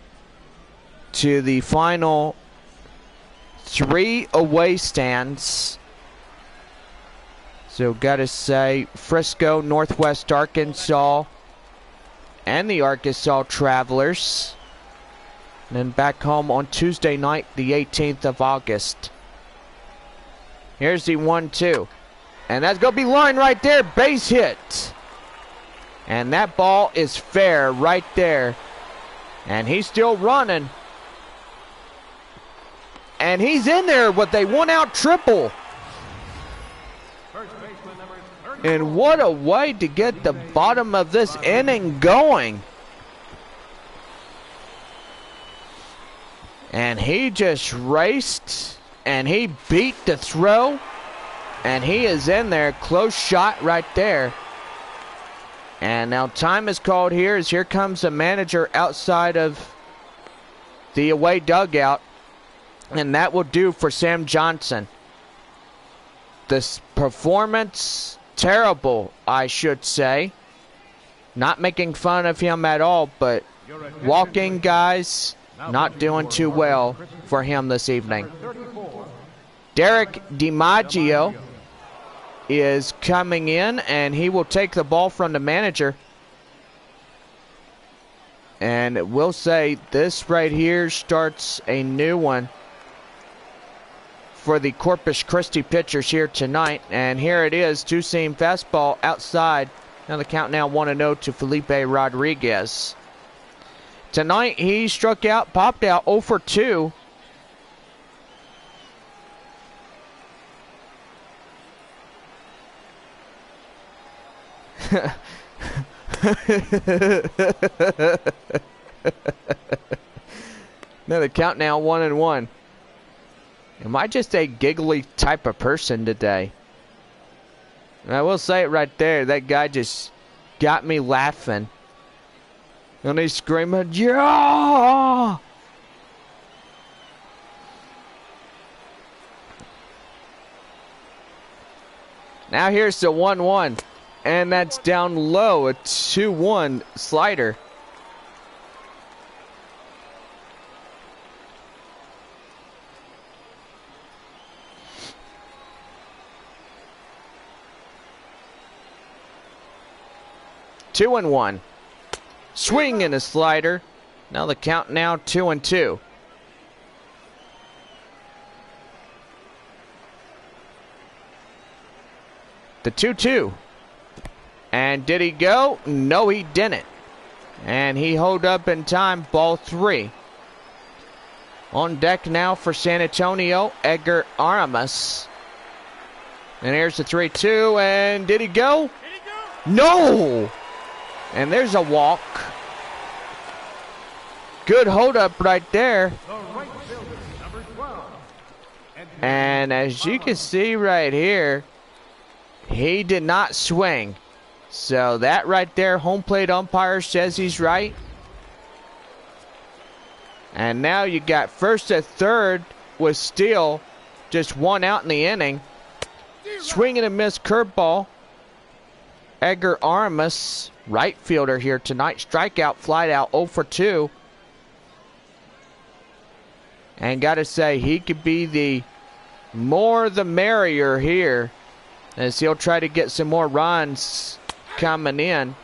to the final 3 away stands. So gotta say, Frisco, Northwest Arkansas, and the Arkansas Travelers. And then back home on Tuesday night, the 18th of August. Here's the 1-2. And that's gonna be line right there, base hit. And that ball is fair right there. And he's still running. And he's in there with a 1-out triple. And what a way to get the bottom of this inning going. And he just raced. And he beat the throw. And he is in there. Close shot right there. And now time is called here as here comes the manager outside of the away dugout. And that will do for Sam Johnson. This performance, terrible, I should say. Not making fun of him at all, but walking guys, not doing too well for him this evening. Derrick DiMaggio is coming in, and he will take the ball from the manager. And we'll say this right here starts a new one for the Corpus Christi pitchers here tonight. And here it is, 2-seam fastball outside. Now the count now 1-0 to Felipe Rodriguez. Tonight he struck out, popped out 0 for 2. Now the count now 1-1. Am I just a giggly type of person today? And I will say it right there. That guy just got me laughing. And he's screaming, yeah! Now here's the 1-1. And that's down low, a 2-1 slider. Two and 1. Swing and a slider. Now the count now 2-2. The 2-2. And did he go? No, he didn't. And he holed up in time, ball 3. On deck now for San Antonio, EDGAR ARMAS. And here's the 3-2, and did he go? No! And there's a walk. Good hold up right there. The right fielder, number 12. Entering And as you can see right here, he did not swing. So that right there, home plate umpire says he's right. And now you got first and third with Steele, just one out in the inning. Swing and a miss curveball. EDGAR ARMAS, right fielder here tonight. Strikeout, flied out, 0 for 2. And got to say, he could be the more the merrier here, as he'll try to get some more runs coming in.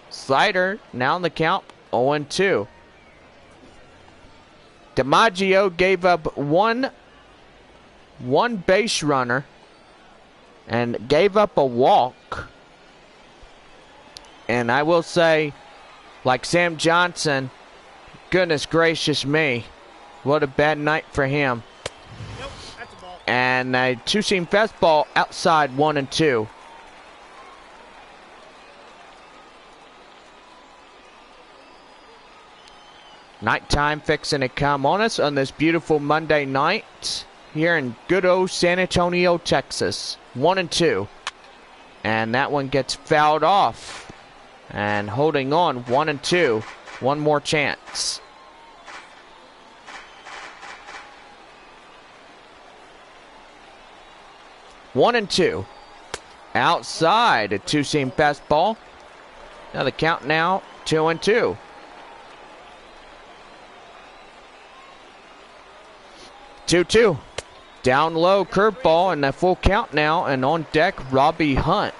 Slider, now in the count, 0-2. DiMaggio gave up one base runner and gave up a walk. And I will say, like Sam Johnson, goodness gracious me, what a bad night for him. Nope, that's a ball. And a two-seam fastball outside, 1-2. Nighttime fixing to come on us on this beautiful Monday night here in good old San Antonio, Texas. 1-2. And that one gets fouled off. And holding on, 1-2. One more chance. One and two. Outside, a two-seam fastball. Now the count now, 2-2. 2-2. Down low, curveball, and a full count now, and on deck, Robbie Hunt.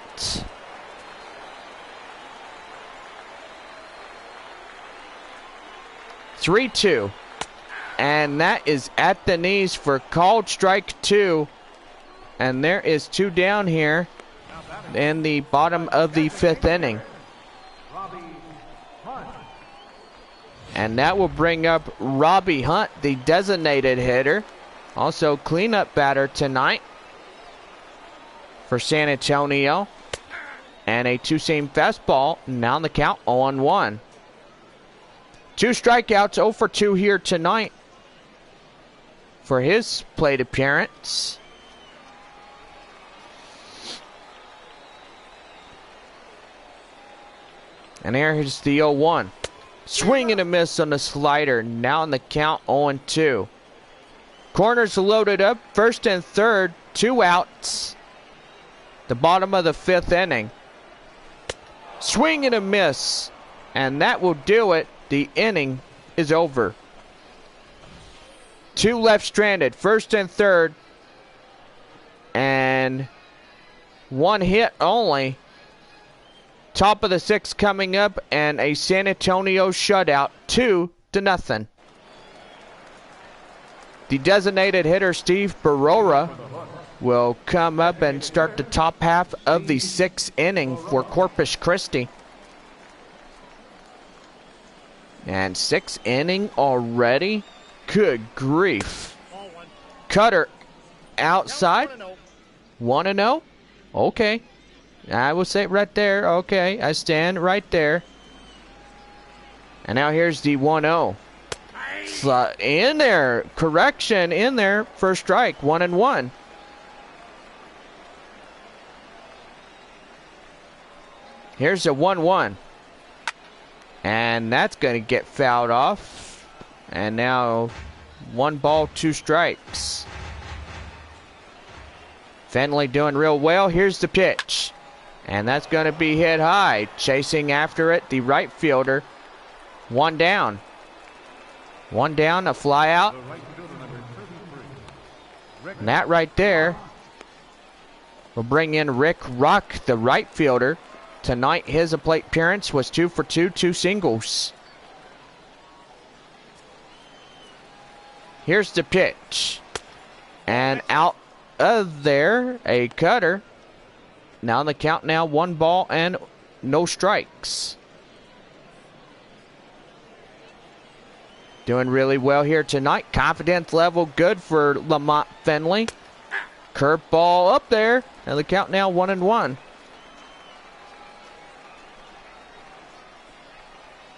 3-2. And that is at the knees for called strike 2. And there is 2 down here in the bottom of the 5th inning. Robbie Hunt. And that will bring up Robbie Hunt, the designated hitter. Also cleanup batter tonight for San Antonio. And a two-seam fastball. Now on the count, 0-1. 2 strikeouts, 0 for 2 here tonight for his plate appearance. And here's the 0-1. Swing and a miss on the slider. Now on the count, 0-2. Corners loaded up. First and third. 2 outs. The bottom of the 5th inning. Swing and a miss. And that will do it. The inning is over. 2 left stranded. First and third. And 1 hit only. Top of the 6th coming up, and a San Antonio shutout, 2-0. The designated hitter, Steve BERROA, will come up and start the top half of the 6th inning for Corpus Christi. And 6th inning already? Good grief. Ball 1. Cutter outside, No, 1-0. Okay. I will say it right there. Okay, I stand right there. And now here's the 1-0. In there. Correction in there. First strike. 1-1. Here's a 1-1. And that's going to get fouled off. And now 1 ball, 2 strikes. Finley doing real well. Here's the pitch. And that's going to be hit high. Chasing after it, the right fielder. 1 down. 1 down, a fly out. The right fielder, number 33. And that right there will bring in Rick Rock, the right fielder. Tonight, his plate appearance was 2 for 2, 2 singles. Here's the pitch. And out of there, a cutter. Now on the count now, 1 ball and no strikes. Doing really well here tonight. Confidence level good for Lamont Finley. Curveball up there. Now the count now, 1-1.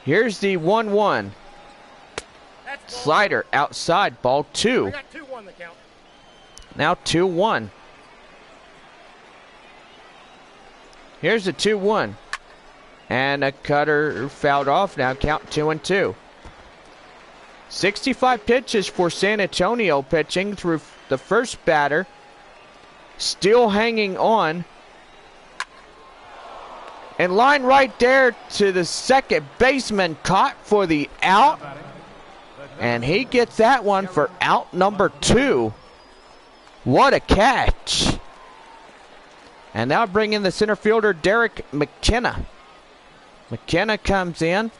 Here's the 1-1. Slider outside, ball 2. We got 2-1 the count. Now 2-1. Here's a 2-1. And a cutter fouled off. Now count 2-2. 65 pitches for San Antonio pitching through the first batter. Still hanging on. And line right there to the second baseman, caught for the out. And he gets that one for out number 2. What a catch. And now bring in the center fielder, DERRICK McKenna. McKenna comes in.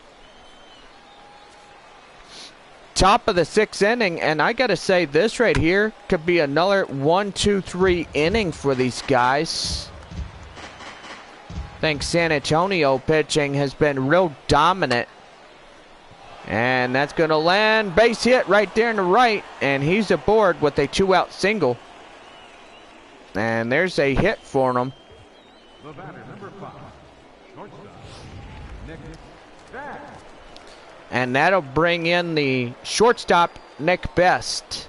Top of the 6th inning, and I gotta say this right here could be another 1-2-3 inning for these guys. I think San Antonio pitching has been real dominant. And that's gonna land, base hit right there in the right, and he's aboard with a 2-out single. And there's a hit for him. The batter, number 5, shortstop, Nick Best. And that'll bring in the shortstop, Nick Best,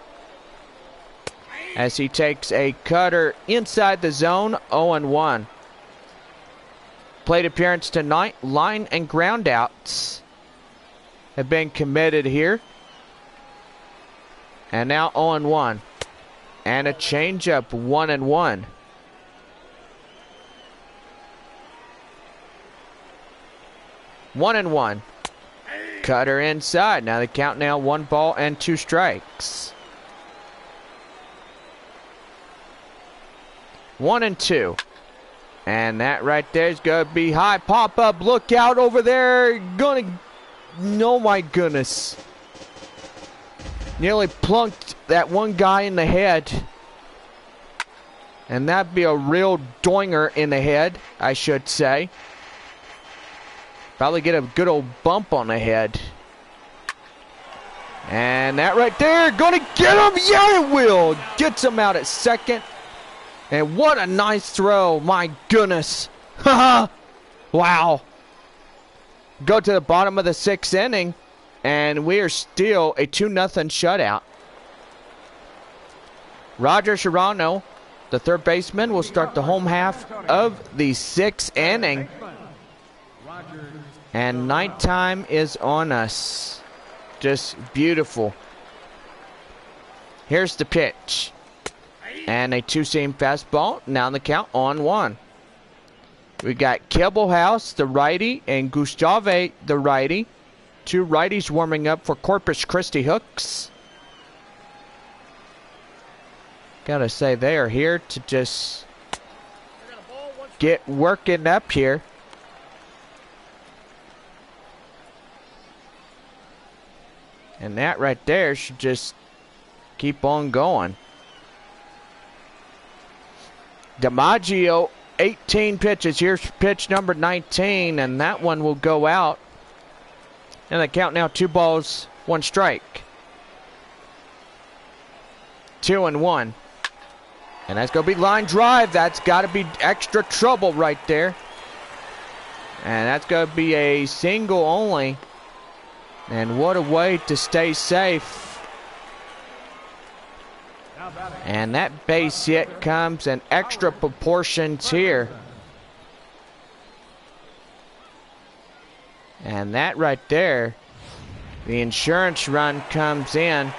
as he takes a cutter inside the zone, 0-1. Plate appearance tonight, line and ground outs have been committed here. And now 0-1. And a changeup, 1-1. One and one. Cutter inside. Now the count now 1 ball and 2 strikes. 1-2. And that right there is going to be high. Pop up. Look out over there. Gonna. Oh my goodness. Nearly plunked that one guy in the head. And that'd be a real doinger in the head, I should say. Probably get a good old bump on the head. And that right there, gonna get him. Yeah, it will. Gets him out at second. And what a nice throw. My goodness. Wow. Go to the bottom of the 6th inning. And we are still a 2-0 shutout. Roger Serrano, the third baseman, will start the home half of the 6th inning. And nighttime is on us. Just beautiful. Here's the pitch. And a 2-seam fastball. Now the count on 1. We got Kibelhouse, the righty, and Gustave, the righty. 2 righties warming up for Corpus Christi Hooks. Gotta say, they are here to just get working up here. And that right there should just keep on going. DiMaggio, 18 pitches. Here's pitch number 19, and that one will go out. And the count now 2 balls, 1 strike. 2-1. And that's going to be line drive. That's got to be extra trouble right there. And that's going to be a single only. And what a way to stay safe. And that base hit comes in extra proportions here. And that right there, the insurance run comes in.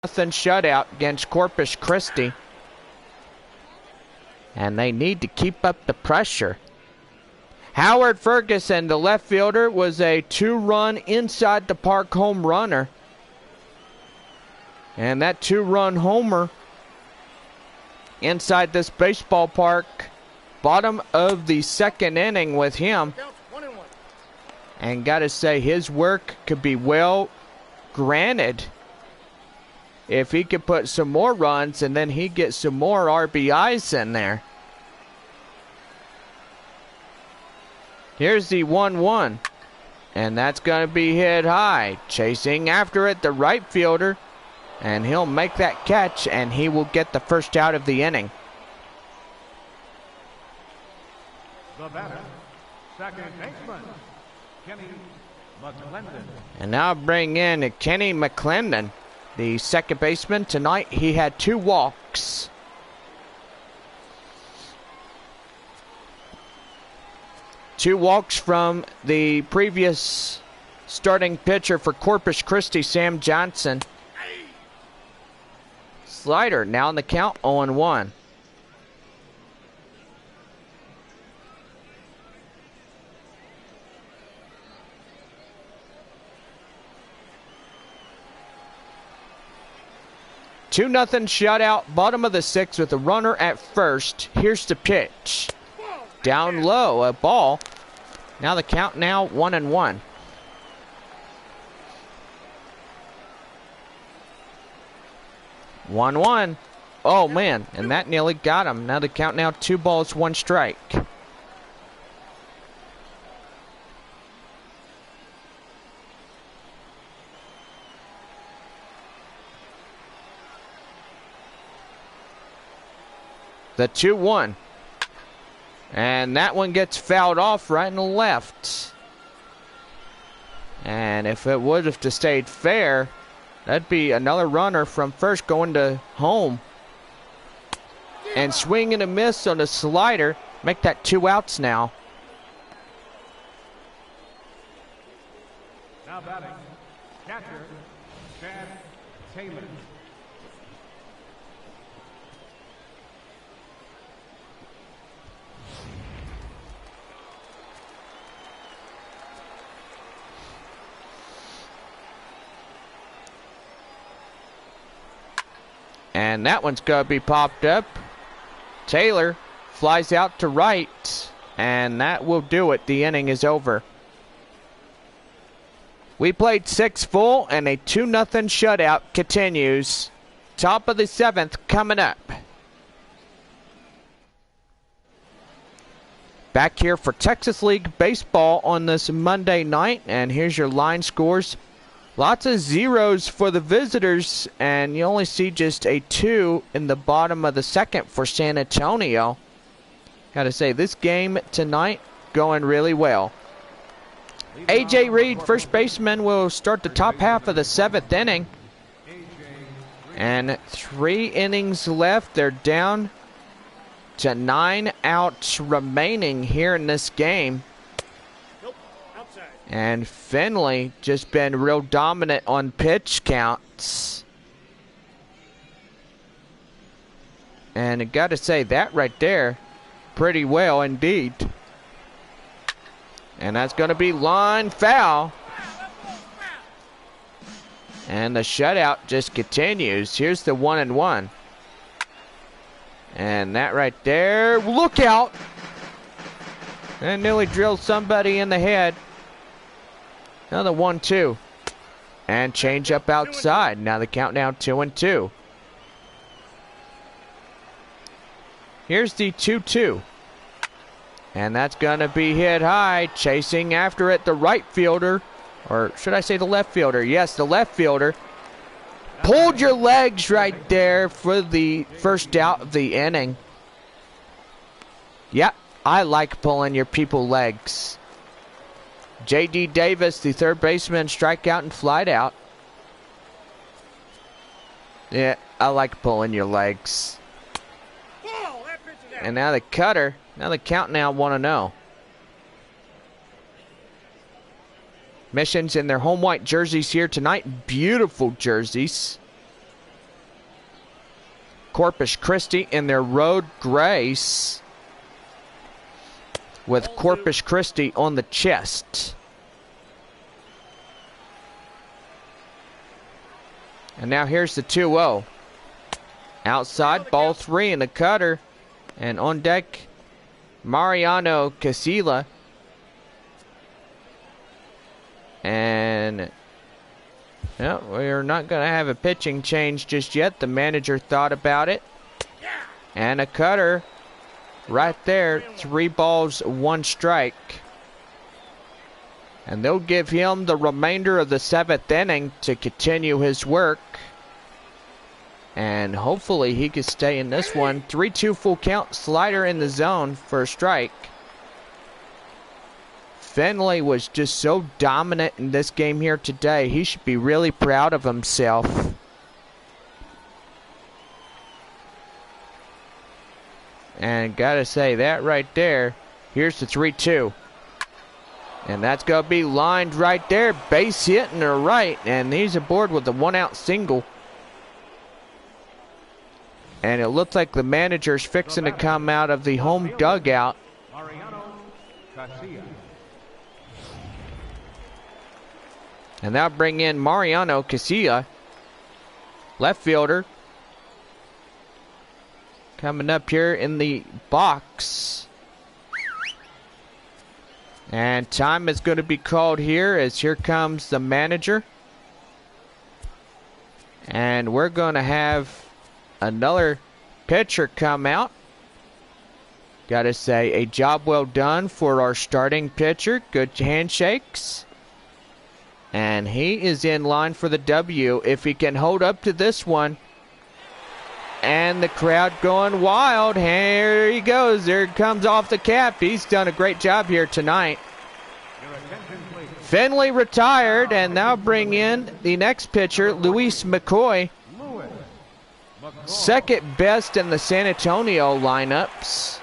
Nothing shutout against Corpus Christi. And they need to keep up the pressure. Howard Ferguson, the left fielder, was a 2-run inside the park home runner. And that 2-run homer inside this baseball park, bottom of the 2nd inning with him. And gotta say, his work could be well granted if he could put some more runs and then he gets some more RBIs in there. Here's the 1-1. And that's going to be hit high. Chasing after it, the right fielder. And he'll make that catch, and he will get the first out of the inning. The batter, second baseman, Kenny McClendon. And now bring in Kenny McClendon, the second baseman. Tonight he had 2 walks. Two walks from the previous starting pitcher for Corpus Christi, Sam Johnson. Slider now in the count, 0-1. Two nothing shutout, bottom of the 6th with a runner at first. Here's the pitch. Down low, a ball. Now the count now 1-1. One. Oh man, and that nearly got him. Now the count now 2 balls, 1 strike. The 2-1. And that one gets fouled off right and left. And if it would have stayed fair, that'd be another runner from first going to home. And swing and a miss on a slider. Make that 2 outs now. Now batting, catcher, Chad Taylor. And that one's going to be popped up. Taylor flies out to right. And that will do it. The inning is over. We played 6 full and a 2-0 shutout continues. Top of the 7th coming up. Back here for Texas League Baseball on this Monday night. And here's your line scores. Lots of zeros for the visitors, and you only see just a 2 in the bottom of the 2nd for San Antonio. Gotta say, this game tonight going really well. A.J. Reed, first baseman, will start the top half of the 7th inning. And 3 innings left. They're down to 9 outs remaining here in this game. And Finley just been real dominant on pitch counts. And I gotta say, that right there, pretty well indeed. And that's gonna be line foul. And the shutout just continues. Here's the 1-1. And that right there, look out! And nearly drilled somebody in the head. Another 1-2. And change up outside. Now the countdown 2-2. Here's the 2-2. And that's going to be hit high. Chasing after it, the right fielder. Or should I say the left fielder? Yes, the left fielder. Pulled your legs right there for the first out of the inning. Yep, I like pulling your people legs. J.D. Davis, the third baseman, strike out and flied out. Yeah, I like pulling your legs. And now the cutter. Now the count now 1-0. Missions in their home white jerseys here tonight. Beautiful jerseys. Corpus Christi in their road grays, with Corpus Christi on the chest. And now here's the 2-0. Outside, ball 3 in the cutter. And on deck, Mariano Casilla. And no, we're not going to have a pitching change just yet. The manager thought about it. And a cutter. Right there, 3 balls, 1 strike. And they'll give him the remainder of the 7th inning to continue his work. And hopefully he can stay in this one. 3-2 full count, slider in the zone for a strike. Finley was just so dominant in this game here today. He should be really proud of himself. And gotta say, that right there, here's the 3-2. And that's gonna be lined right there. Base hit in the right. And he's aboard with a 1-out single. And it looks like the manager's fixing to come out of the home dugout. And now bring in Mariano Casilla, left fielder. Coming up here in the box. And time is going to be called here as here comes the manager. And we're going to have another pitcher come out. Gotta say, a job well done for our starting pitcher. Good handshakes. And he is in line for the W if he can hold up to this one. And the crowd going wild. Here he goes. There it comes off the cap. He's done a great job here tonight. Finley retired, and now bring in the next pitcher, Luis McCoy. Second best in the San Antonio lineups.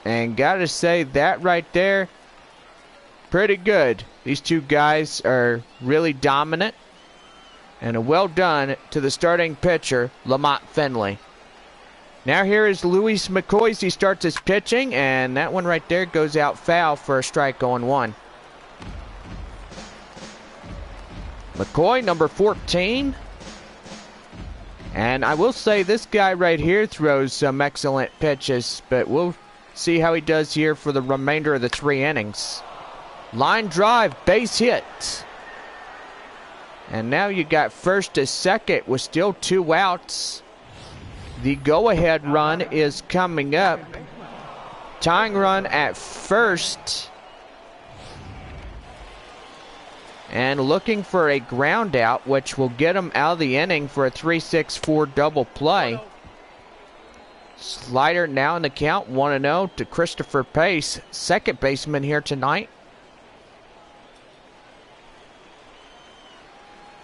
And gotta say, that right there, pretty good. These two guys are really dominant. And a well done to the starting pitcher, Lamont Finley. Now here is Luis McCoy as he starts his pitching, and that one right there goes out foul for a strike on one. McCoy, number 14. And I will say this guy right here throws some excellent pitches, but we'll see how he does here for the remainder of the 3 innings. Line drive, base hit. And now you got first to second with still 2 outs. The go-ahead run is coming up. Tying run at first. And looking for a ground out, which will get him out of the inning for a 3-6-4 double play. Slider now in the count, 1-0 to Christopher Pace, second baseman here tonight.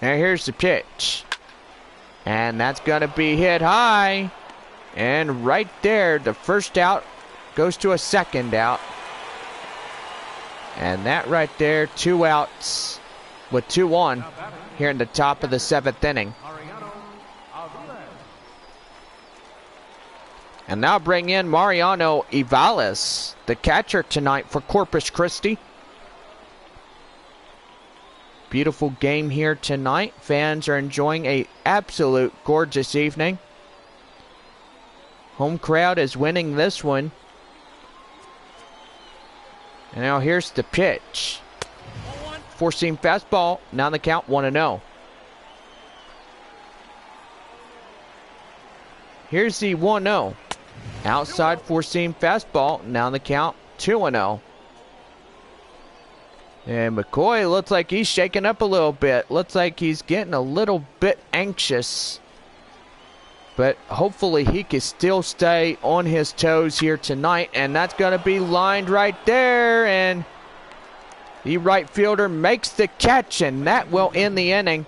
Now here's the pitch. And that's going to be hit high. And right there, the first out goes to a second out. And that right there, 2 outs with 2 on here in the top of the 7th inning. And now bring in Mariano AVILES, the catcher tonight for Corpus Christi. Beautiful game here tonight. Fans are enjoying an absolute gorgeous evening. Home crowd is winning this one. And now here's the pitch. 4-seam fastball. Now the count 1-0. Here's the 1-0. Outside 4-seam fastball. Now the count 2-0. And McCoy looks like he's shaking up a little bit. Looks like he's getting a little bit anxious. But hopefully he can still stay on his toes here tonight. And that's going to be lined right there. And the right fielder makes the catch. And that will end the inning.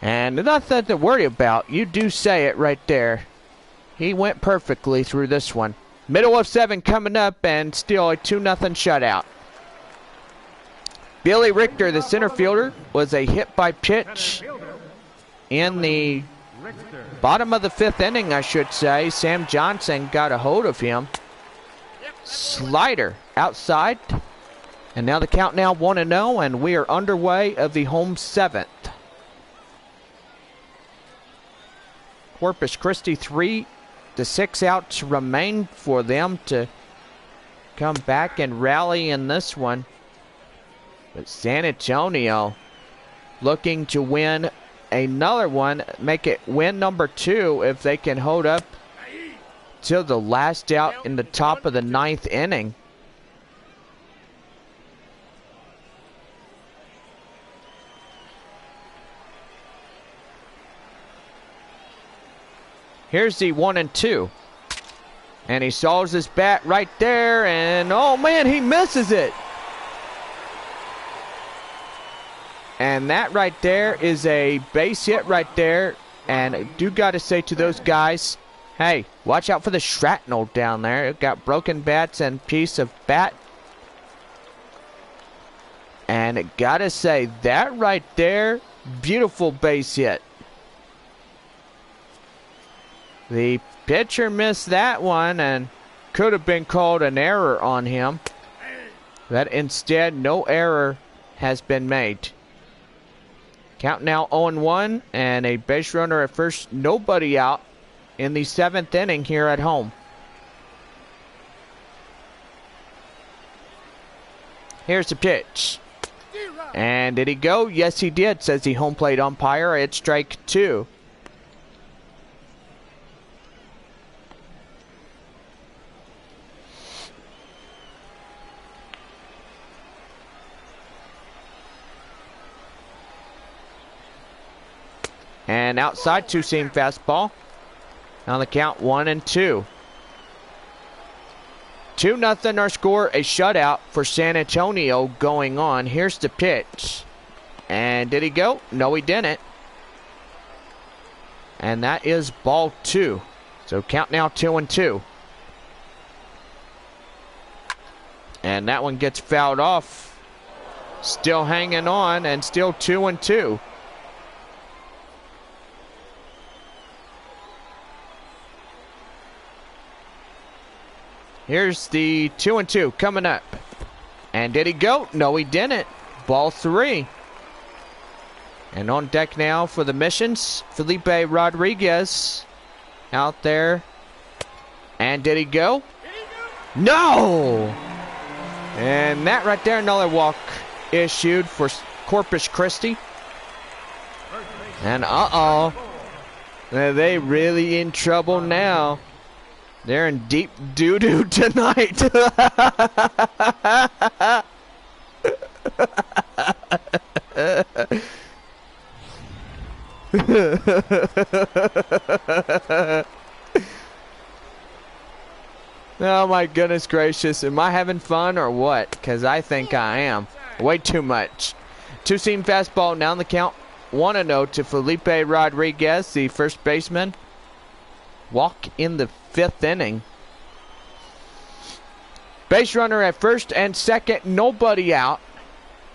And nothing to worry about. You do say it right there. He went perfectly through this one. Middle of 7 coming up, and still a 2-0 shutout. Billy Richter, the center fielder, was a hit by pitch in the bottom of the 5th inning, I should say. Sam Johnson got a hold of him. Slider outside. And now the count now 1-0, and we are underway of the home 7th. Corpus Christi 3 to 6 outs remain for them to come back and rally in this one. But San Antonio looking to win another one, make it win number 2 if they can hold up till the last out in the top of the 9th inning. Here's the 1-2. And he saws his bat right there, and oh man, he misses it. And that right there is a base hit right there. And I do got to say to those guys, hey, watch out for the shrapnel down there. It got broken bats and piece of bat. And got to say, that right there, beautiful base hit. The pitcher missed that one and could have been called an error on him. That instead, no error has been made. Count now 0-1 and a base runner at first, nobody out in the 7th inning here at home. Here's the pitch. And did he go? Yes, he did, says the home plate umpire. It's strike 2. And outside, two-seam fastball. On the count, 1-2. 2-0 our score, a shutout for San Antonio going on. Here's the pitch. And did he go? No, he didn't. And that is ball 2. So count now 2-2. And that one gets fouled off. Still hanging on and still 2-2. Here's the 2-2 coming up. And did he go? No, he didn't. Ball 3. And on deck now for the missions, Felipe Rodriguez out there. And did he go? No! And that right there, another walk issued for Corpus Christi. And uh-oh. They really in trouble now. They're in deep doo-doo tonight. Oh my goodness gracious. Am I having fun or what? Because I think I am. Way too much. Two-seam fastball now on the count. 1-0 to Felipe Rodriguez, the first baseman. Walk in the 5th inning. Base runner at first and second, nobody out.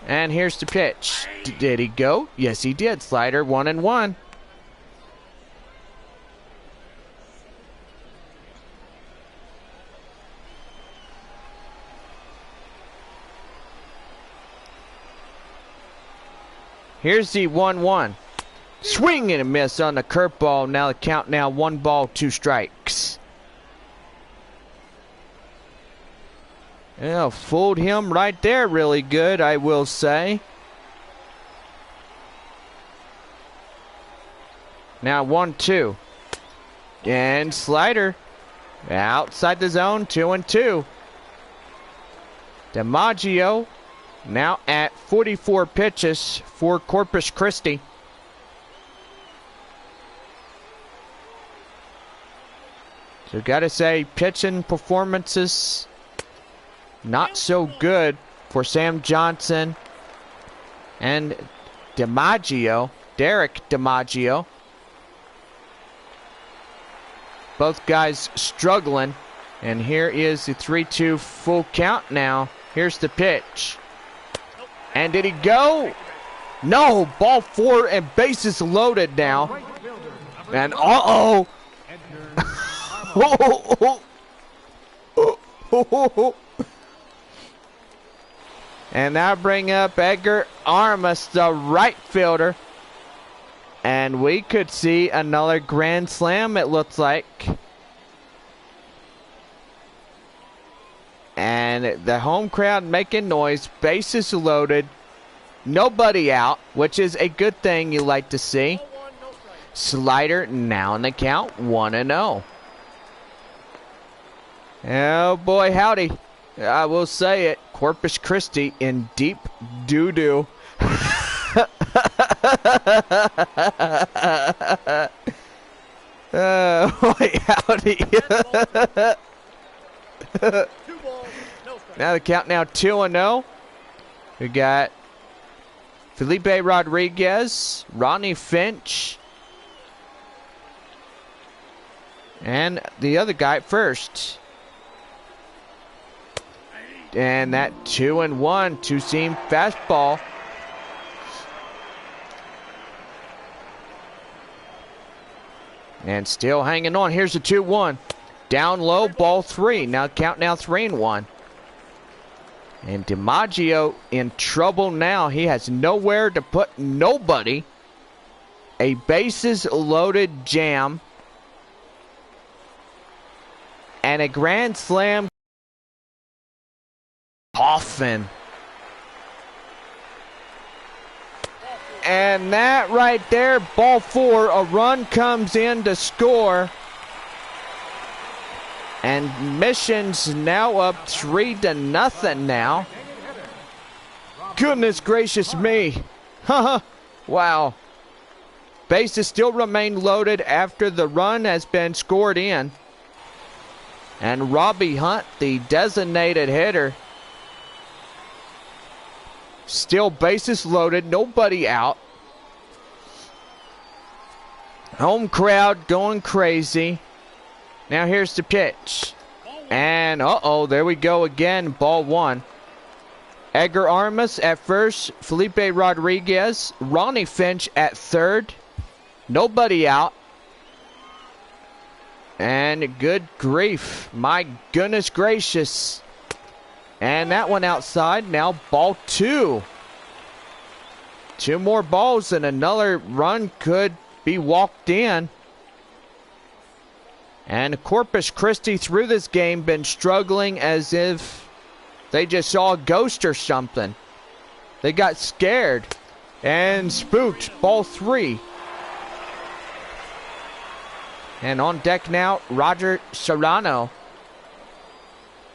And here's the pitch. Did he go? Yes, he did. Slider, 1-1. Here's the 1-1. Swing and a miss on the curveball. Now the count now 1 ball, 2 strikes. Yeah, fooled him right there really good, I will say. Now 1-2. And slider. Outside the zone, 2-2. DiMaggio now at 44 pitches for Corpus Christi. So gotta say, pitching performances not so good for Sam Johnson and DiMaggio, Derrick DiMaggio. Both guys struggling. And here is the 3-2 full count now. Here's the pitch. And did he go? No, ball 4 and bases loaded now. And uh-oh. And now bring up EDGAR ARMAS, the right fielder. And we could see another grand slam, it looks like. And the home crowd making noise, bases loaded, nobody out, which is a good thing you like to see. Slider now in the count, 1-0. Oh boy, howdy. I will say it. Corpus Christi in deep doo-doo. Oh boy, howdy. Two balls, no strikes. Now the count now 2-0. We got Felipe Rodriguez, Ronnie Finch, and the other guy at first. And that 2-1, two-seam fastball. And still hanging on. Here's the 2-1. Down low, ball 3. Now count now 3-1. And DiMaggio in trouble now. He has nowhere to put nobody. A bases loaded jam. And a grand slam coffin. And that right there, ball 4, a run comes in to score. And Mission's now up 3-0 now. Goodness gracious me. Haha. Wow. Bases still remain loaded after the run has been scored in. And Robbie Hunt, the designated hitter, still bases loaded, nobody out. Home crowd going crazy. Now here's the pitch. And uh-oh, there we go again, ball 1. EDGAR Armas at first, Felipe Rodriguez, Ronnie Finch at third. Nobody out. And good grief, my goodness gracious. And that one outside, now ball 2. 2 more balls and another run could be walked in. And Corpus Christi through this game been struggling as if they just saw a ghost or something. They got scared and spooked. Ball 3. And on deck now, Roger Serrano.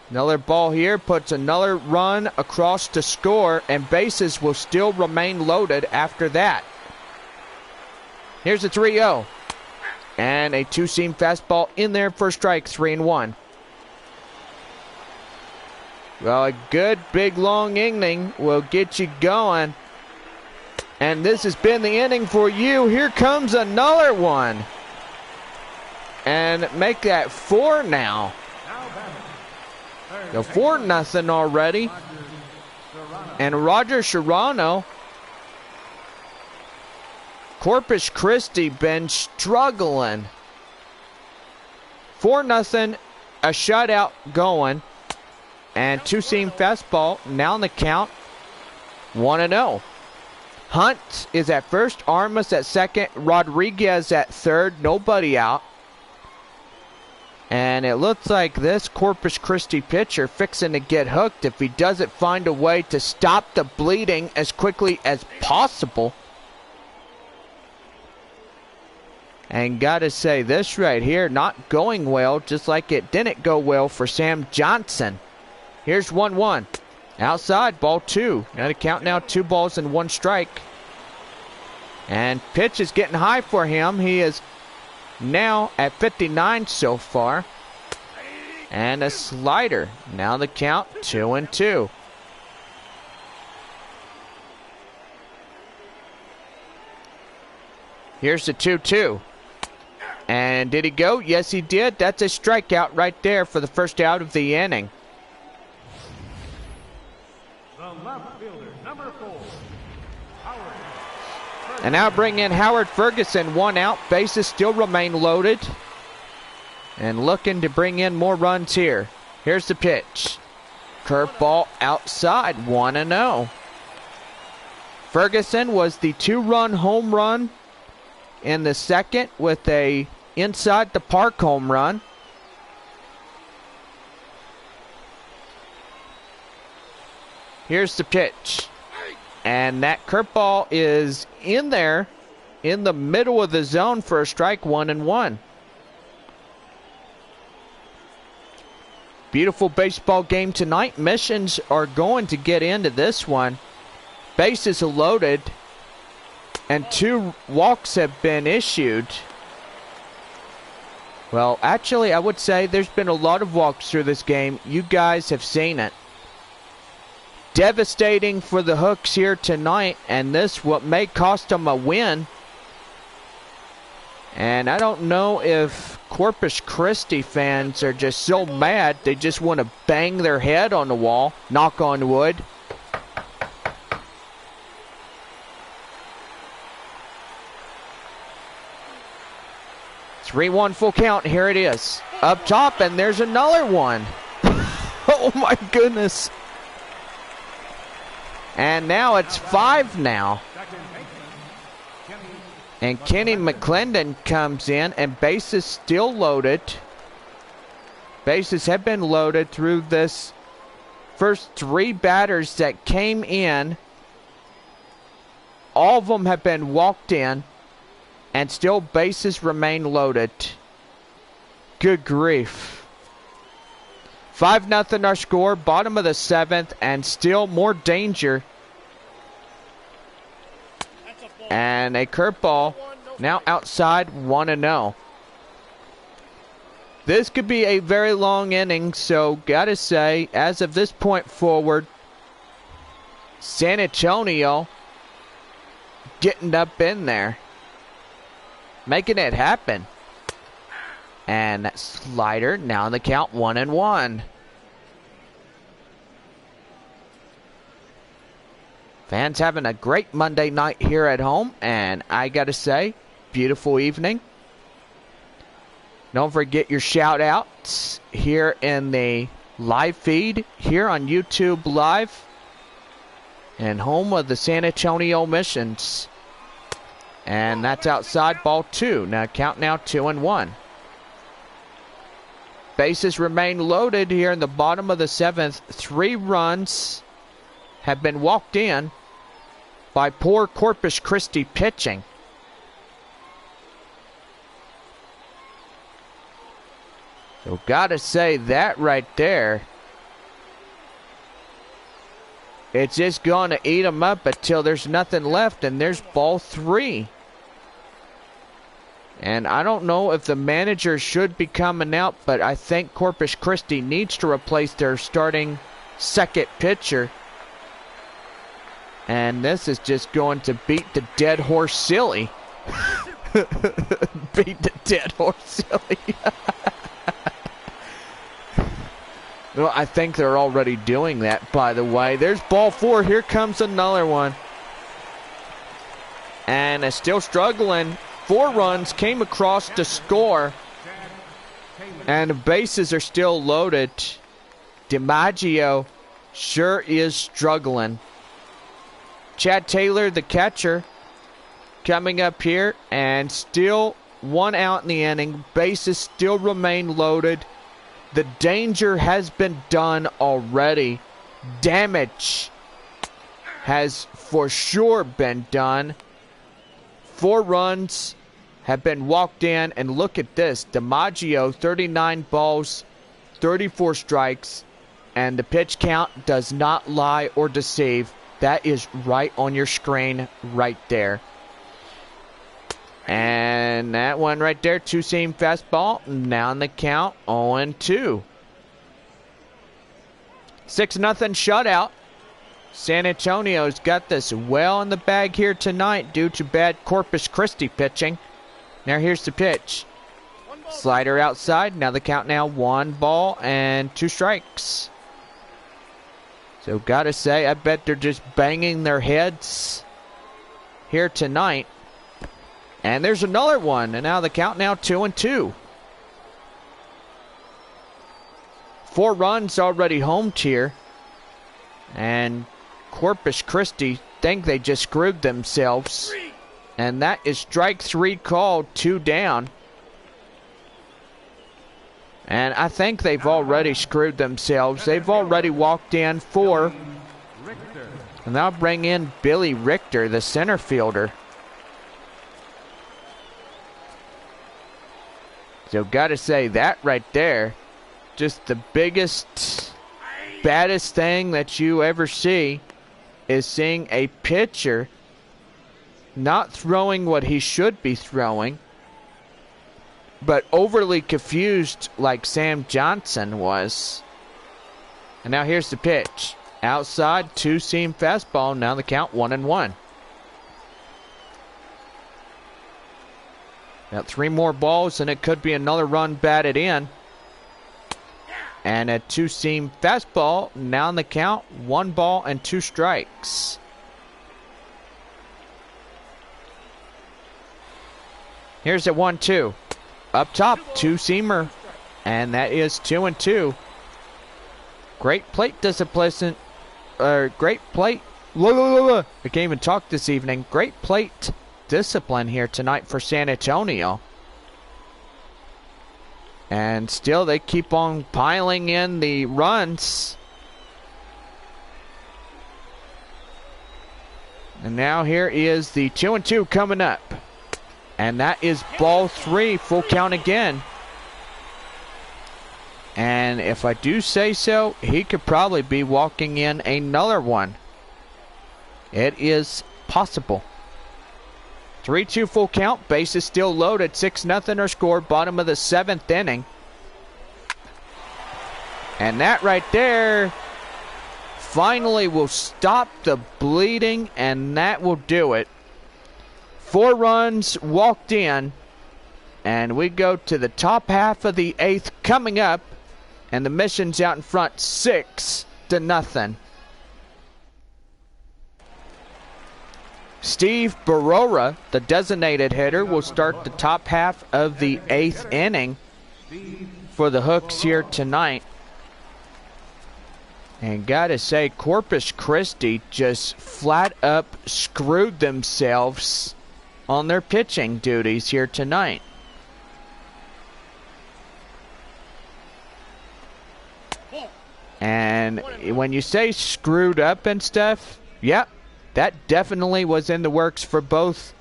Another ball here puts another run across to score, and bases will still remain loaded after that. Here's a 3-0. And a two-seam fastball in there for strike, 3-1. Well, a good big long inning will get you going. And this has been the inning for you. Here comes another one. And make that 4 now. So 4-0 already. And Roger Serrano. Corpus Christi been struggling. 4-0, a shutout going. And two-seam fastball, now in the count, 1-0. Hunt is at first, Armas at second, Rodriguez at third, nobody out. And it looks like this Corpus Christi pitcher fixing to get hooked if he doesn't find a way to stop the bleeding as quickly as possible. And gotta say, this right here not going well, just like it didn't go well for Sam Johnson. Here's 1-1. Outside, ball 2. Gotta count now 2 balls and 1 strike. And pitch is getting high for him. He is now at 59 so far. And a slider. Now the count 2-2. Here's the 2-2. And did he go? Yes, he did. That's a strikeout right there for the first out of the inning. The left fielder, number 4, Howard. And now bring in Howard Ferguson, 1 out. Bases still remain loaded. And looking to bring in more runs here. Here's the pitch. Curveball outside, 1-0. Ferguson was the 2-run home run in the second with a inside the park home run. Here's the pitch. And that curveball is in there in the middle of the zone for a strike, 1-1. Beautiful baseball game tonight. Missions are going to get into this one. Bases are loaded. And 2 walks have been issued. Well, actually, I would say there's been a lot of walks through this game. You guys have seen it. Devastating for the Hooks here tonight, and this what may cost them a win. And I don't know if Corpus Christi fans are just so mad they just want to bang their head on the wall, knock on wood. Three-one full count. Here it is. Up top, and there's another one. Oh my goodness. And now it's 5 now. And Kenny McClendon comes in, and bases still loaded. Bases have been loaded through this first 3 batters that came in. All of them have been walked in, and still bases remain loaded. Good grief. 5-0 our score, bottom of the 7th, and still more danger. And a curveball now outside, 1-0. This could be a very long inning, so gotta say, as of this point forward, San Antonio getting up in there, making it happen. And that slider, now in the count, 1-1. Fans having a great Monday night here at home, and I gotta say, beautiful evening. Don't forget your shout outs here in the live feed here on YouTube Live, and home of the San Antonio Missions. And that's outside, ball 2. Now count now 2-1. Bases remain loaded here in the bottom of the 7th. 3 runs have been walked in by poor Corpus Christi pitching. So gotta say that right there, it's just gonna eat them up until there's nothing left, and there's ball 3. And I don't know if the manager should be coming out, but I think Corpus Christi needs to replace their starting second pitcher. And this is just going to beat the dead horse silly. Beat the dead horse silly. Well, I think they're already doing that, by the way. There's ball 4. Here comes another one. And it's still struggling. 4 runs came across to score. And the bases are still loaded. DiMaggio sure is struggling. Chad Taylor, the catcher, coming up here. And still 1 out in the inning. Bases still remain loaded. The danger has been done already. Damage has for sure been done. 4 runs have been walked in, and look at this. DiMaggio, 39 balls, 34 strikes, and the pitch count does not lie or deceive. That is right on your screen right there. And that one right there, 2-seam fastball. Now in the count, 0-2. 6-0 shutout. San Antonio's got this well in the bag here tonight due to bad Corpus Christi pitching. Now here's the pitch. Slider outside. Now the count now 1-2 strikes. So gotta say, I bet they're just banging their heads here tonight. And there's another one. And now the count now 2-2. 4 runs already homed here. And Corpus Christi think they just screwed themselves. And that is strike 3 called, 2 down. And I think they've already screwed themselves. They've already walked in 4. And they'll bring in Billy Richter, the center fielder. So gotta say, that right there, just the biggest, baddest thing that you ever see is seeing a pitcher not throwing what he should be throwing, but overly confused like Sam Johnson was. And now here's the pitch. Outside, two-seam fastball. Now the count 1-1. Got 3 more balls, and it could be another run batted in. And a two-seam fastball. Now in the count, 1 ball and 2 strikes. Here's a 1-2. Up top, two-seamer. And that is 2-2. Great plate discipline. Great plate. I can't even talk this evening. Great plate discipline here tonight for San Antonio. And still they keep on piling in the runs. And now here is the 2-2 coming up. And that is ball 3, full count again. And if I do say so, he could probably be walking in another one. It is possible. 3-2 full count, base is still loaded, 6-0 our score, bottom of the 7th inning. And that right there finally will stop the bleeding, and that will do it. 4 runs walked in, and we go to the top half of the 8th coming up, and the mission's out in front 6-0. Steve BERROA, the designated hitter, will start the top half of the 8th inning for the Hooks here tonight. And gotta say, Corpus Christi just flat up screwed themselves on their pitching duties here tonight. And when you say screwed up and stuff, yep, that definitely was in the works for both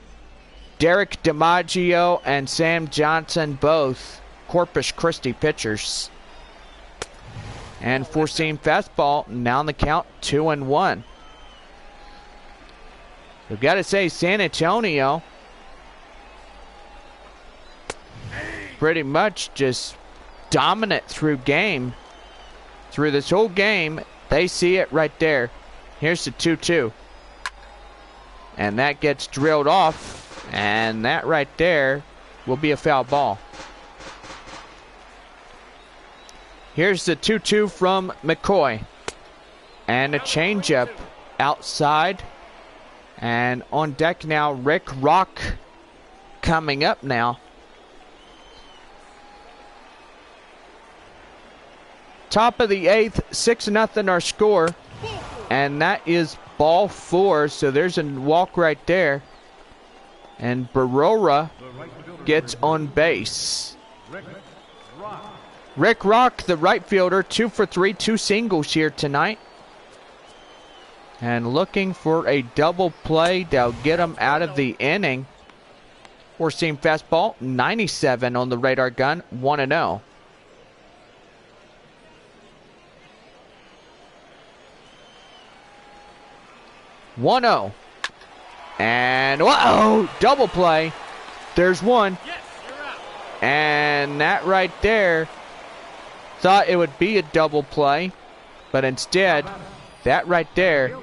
DERRICK DiMaggio and Sam Johnson, both Corpus Christi pitchers. And 4-seam fastball, now on the count 2-1. We've got to say, San Antonio pretty much just dominant through this whole game. They see it right there. Here's the 2-2. And that gets drilled off. And that right there will be a foul ball. Here's the 2-2 from McCoy. And a changeup outside. And on deck now, Rick Rock coming up now. Top of the 8th, 6-0 our score. And that is ball 4. So there's a walk right there. And BERROA gets on base. Rick Rock, the right fielder, 2 for 3, 2 singles here tonight. And looking for a double play that'll get him out of the inning. 4-seam fastball, 97 on the radar gun, 1-0. And whoa, double play. There's one. And that right there, thought it would be a double play, but instead, that right there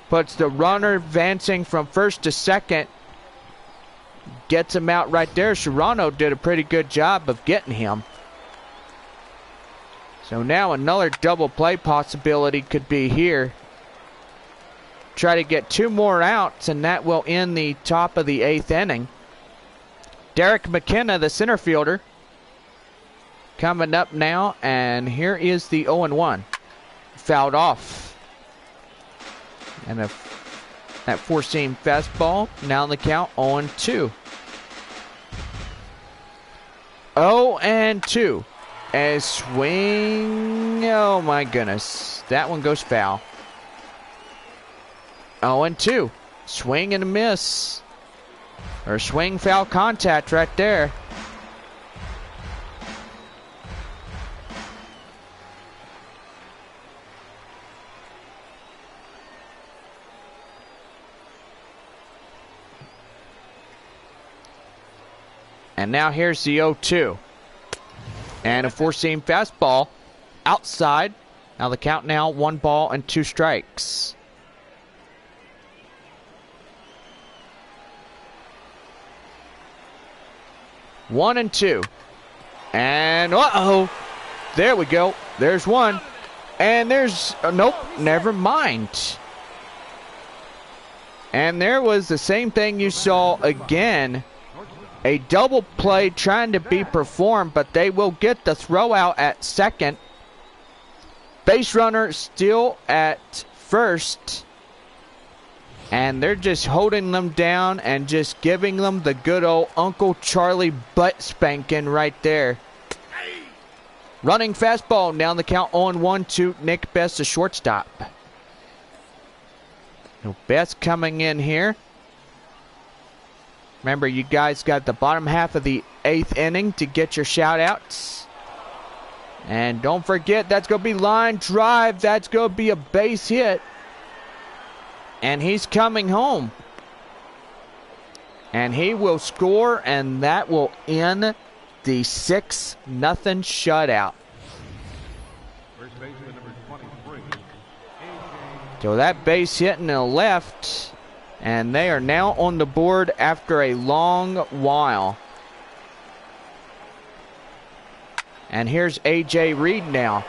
puts the runner advancing from first to second, gets him out right there. Serrano did a pretty good job of getting him. So now another double play possibility could be here. Try to get 2 more outs, and that will end the top of the 8th inning. Derek McKenna, the center fielder, coming up now, and here is the 0-1. Fouled off. And that 4-seam fastball, now on the count, 0-2. 0-2. A swing, oh my goodness. That one goes foul. 0-2. Swing and a miss. Or swing foul contact right there. And now here's the 0-2. And a four-seam fastball outside. Now the count now, 1 ball and 2 strikes. One and 2. And uh-oh. There we go. There's one. And there's, nope, never mind. And there was the same thing you saw again. A double play trying to be performed, but they will get the throw out at second. Base runner still at first. And they're just holding them down and just giving them the good old Uncle Charlie butt spanking right there. Running fastball, down the count on 1 to Nick Best, the shortstop. Best coming in here. Remember, you guys got the bottom half of the 8th inning to get your shout-outs. And don't forget, that's going to be line drive. That's going to be a base hit. And he's coming home. And he will score, and that will end the 6-0 shutout. First baseman number 23. So that base hit in the left, and they are now on the board after a long while. And here's A.J. Reed now.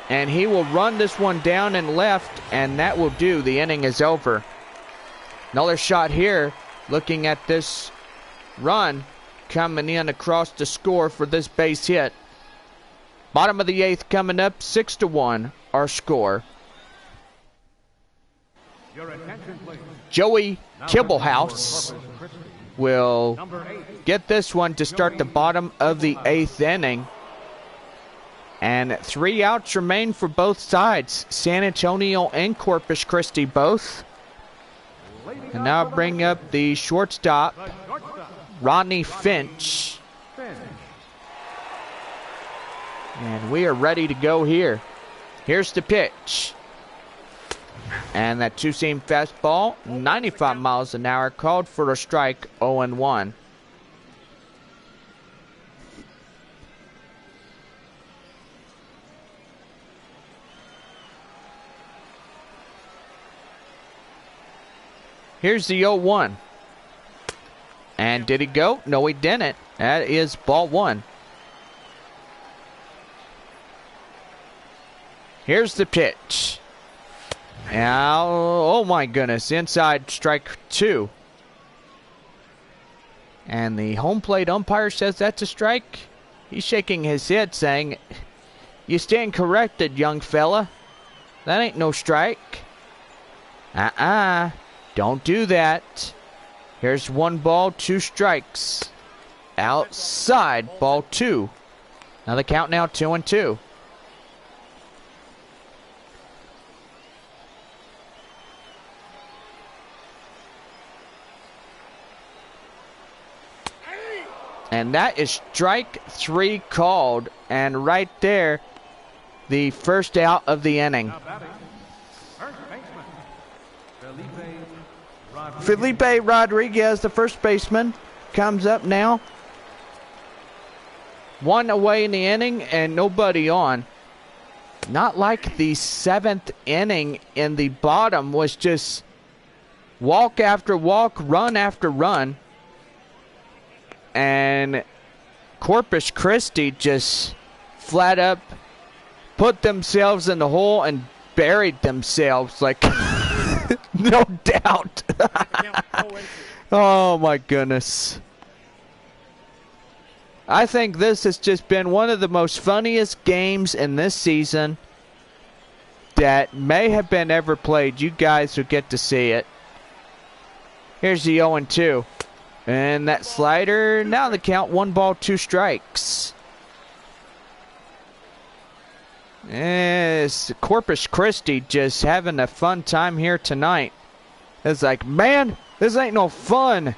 And he will run this one down and left, and that will do. The inning is over. Another shot here, looking at this run coming in across the score for this base hit. Bottom of the 8th coming up, 6-1, our score. Your attention, please. Joey Kibblehouse will get this one to start the bottom of the 8th inning. And 3 outs remain for both sides. San Antonio and Corpus Christi both. And now bring up the shortstop, Rodney FINCH. And we are ready to go here. Here's the pitch. And that two-seam fastball, 95 miles an hour, called for a strike, 0-1. Here's the 0-1. And did he go? No, he didn't. That is ball 1. Here's the pitch. Now, oh my goodness, inside strike 2. And the home plate umpire says that's a strike. He's shaking his head saying, "You stand corrected, young fella. That ain't no strike. Don't do that." Here's 1 ball, 2 strikes. Outside, ball 2. Now the count now 2-2. And that is strike 3 called. And right there, the first out of the inning. First baseman, Felipe Rodriguez, the first baseman, comes up now. 1 away in the inning and nobody on. Not like the 7th inning in the bottom was just walk after walk, run after run. And Corpus Christi just flat up put themselves in the hole and buried themselves like no doubt. Oh my goodness. I think this has just been one of the most funniest games in this season that may have been ever played. You guys will get to see it. Here's the 0-2. And that slider, now the count 1 ball, 2 strikes. Yes, Corpus Christi just having a fun time here tonight. It's like, man, this ain't no fun.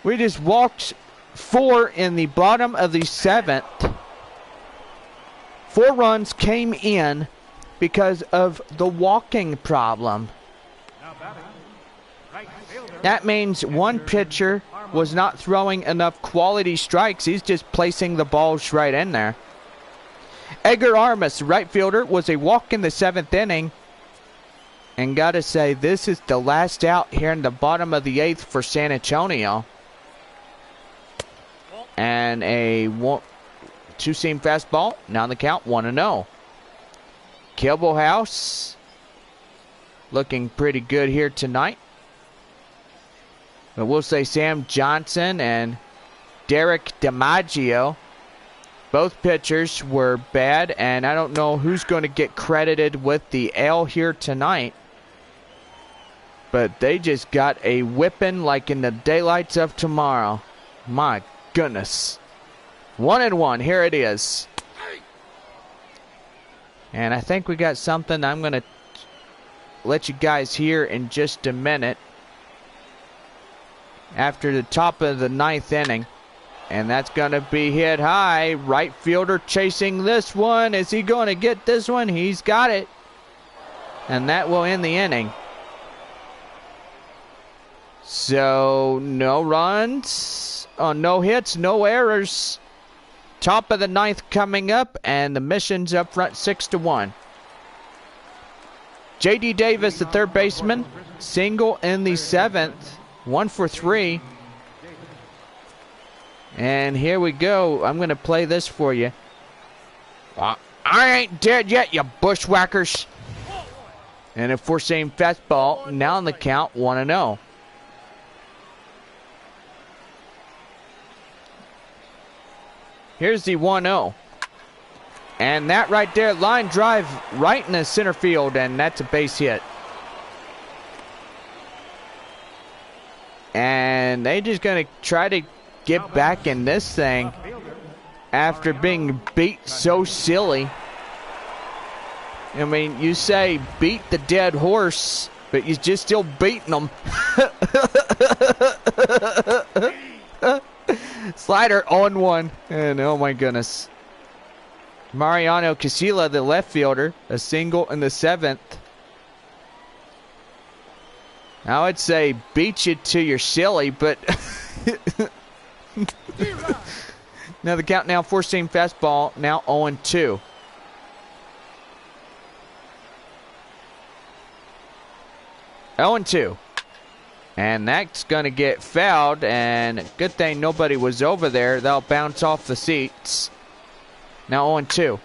We just walked 4 in the bottom of the 7th. 4 runs came in because of the walking problem. now batting, right fielder, That means 1 pitcher was not throwing enough quality strikes. He's just placing the balls right in there. EDGAR ARMAS, the right fielder, was a walk in the 7th inning. And gotta say, this is the last out here in the bottom of the 8th for San Antonio. And a two-seam fastball. Now on the count, 1-0. House looking pretty good here tonight. But we'll say Sam Johnson and Derek DiMaggio, both pitchers were bad, and I don't know who's going to get credited with the L here tonight. But they just got a whipping like in the daylights of tomorrow. My goodness. 1-1, here it is. And I think we got something I'm going to let you guys hear in just a minute. After the top of the 9th inning. And that's going to be hit high. Right fielder chasing this one. Is he going to get this one? He's got it. And that will end the inning. So, no runs. No hits, no errors. Top of the 9th coming up, and the Mission's up front 6-1. J.D. Davis, the third baseman, single in the 7th, 1 for 3. And here we go. I'm going to play this for you. I ain't dead yet, you bushwhackers. And a four-seam fastball, now on the count, 1-0. Here's the 1-0. And that right there, line drive right in the center field, and that's a base hit. And they just going to try to get back in this thing after being beat so silly. I mean, you say beat the dead horse, but you're just still beating them. Slider on 1, and oh my goodness. Mariano Casilla, the left fielder, a single in the 7th. I would say beat you to your silly, but now the count now, four-seam fastball, now 0-2. And that's going to get fouled, and good thing nobody was over there. They'll bounce off the seats. Now 0-2.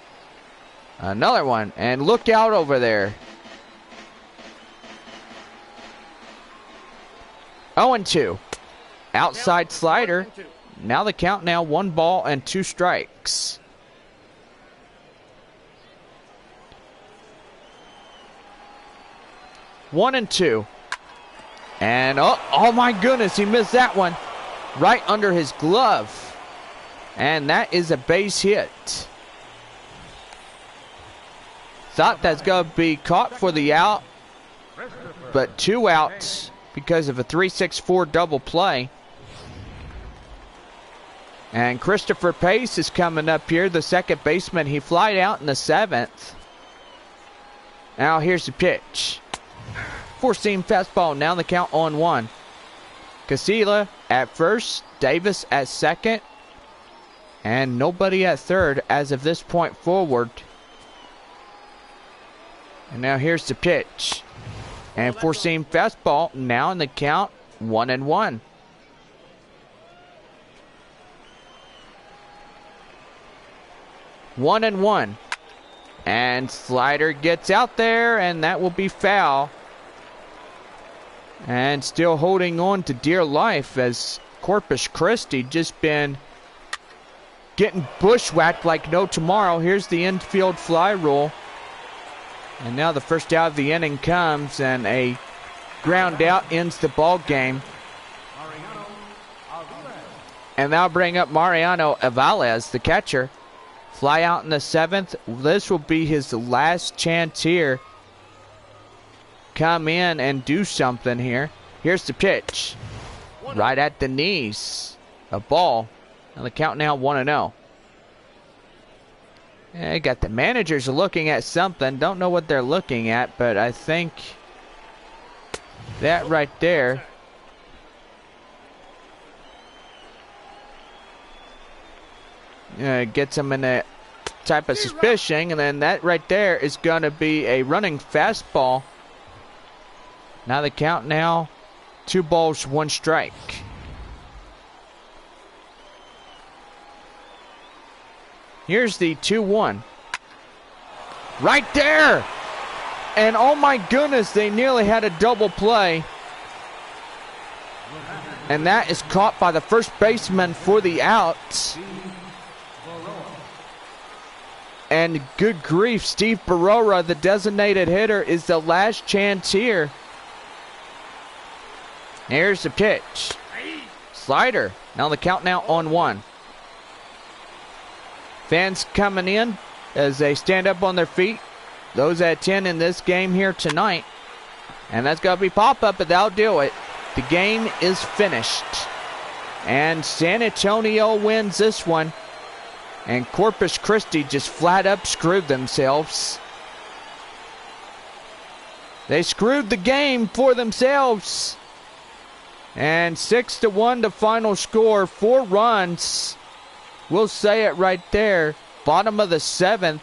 Another one, and look out over there. 0-2. Outside slider. Now the count now 1 ball and 2 strikes. One and 2. And oh my goodness, he missed that one right under his glove. And that is a base hit. Thought that's going to be caught for the out, but 2 outs because of a 3-6-4 double play. And Christopher Pace is coming up here, the second baseman. He flied out in the 7th. Now here's the pitch. Four-seam fastball, now the count 0-1. Casilla at first, Davis at second, and nobody at third as of this point forward. And now here's the pitch. And four-seam fastball, now in the count 1-1. One and 1. And slider gets out there, and that will be foul. And still holding on to dear life as Corpus Christi just been getting bushwhacked like no tomorrow. Here's the infield fly rule. And now the first out of the inning comes, and a ground out ends the ball game. And now bring up Mariano Aviles, the catcher. Fly out in the 7th. This will be his last chance here. Come in and do something here. Here's the pitch. Right at the knees. A ball. And the count now 1-0. I got the managers looking at something. Don't know what they're looking at, but I think that right there gets him in a type of suspicion, and then that right there is going to be a running fastball. Now the count now, 2 balls, 1 strike. Here's the 2-1. Right there! And oh my goodness, they nearly had a double play. And that is caught by the first baseman for the out. And good grief, Steve BERROA, the designated hitter, is the last chance here. Here's the pitch. Slider. Now the count now on 1. Fans coming in as they stand up on their feet. Those at 10 in this game here tonight. And that's going to be pop-up, but that'll do it. The game is finished. And San Antonio wins this one. And Corpus Christi just flat up screwed themselves. They screwed the game for themselves. And 6-1 the final score. 4 runs. We'll say it right there. Bottom of the 7th.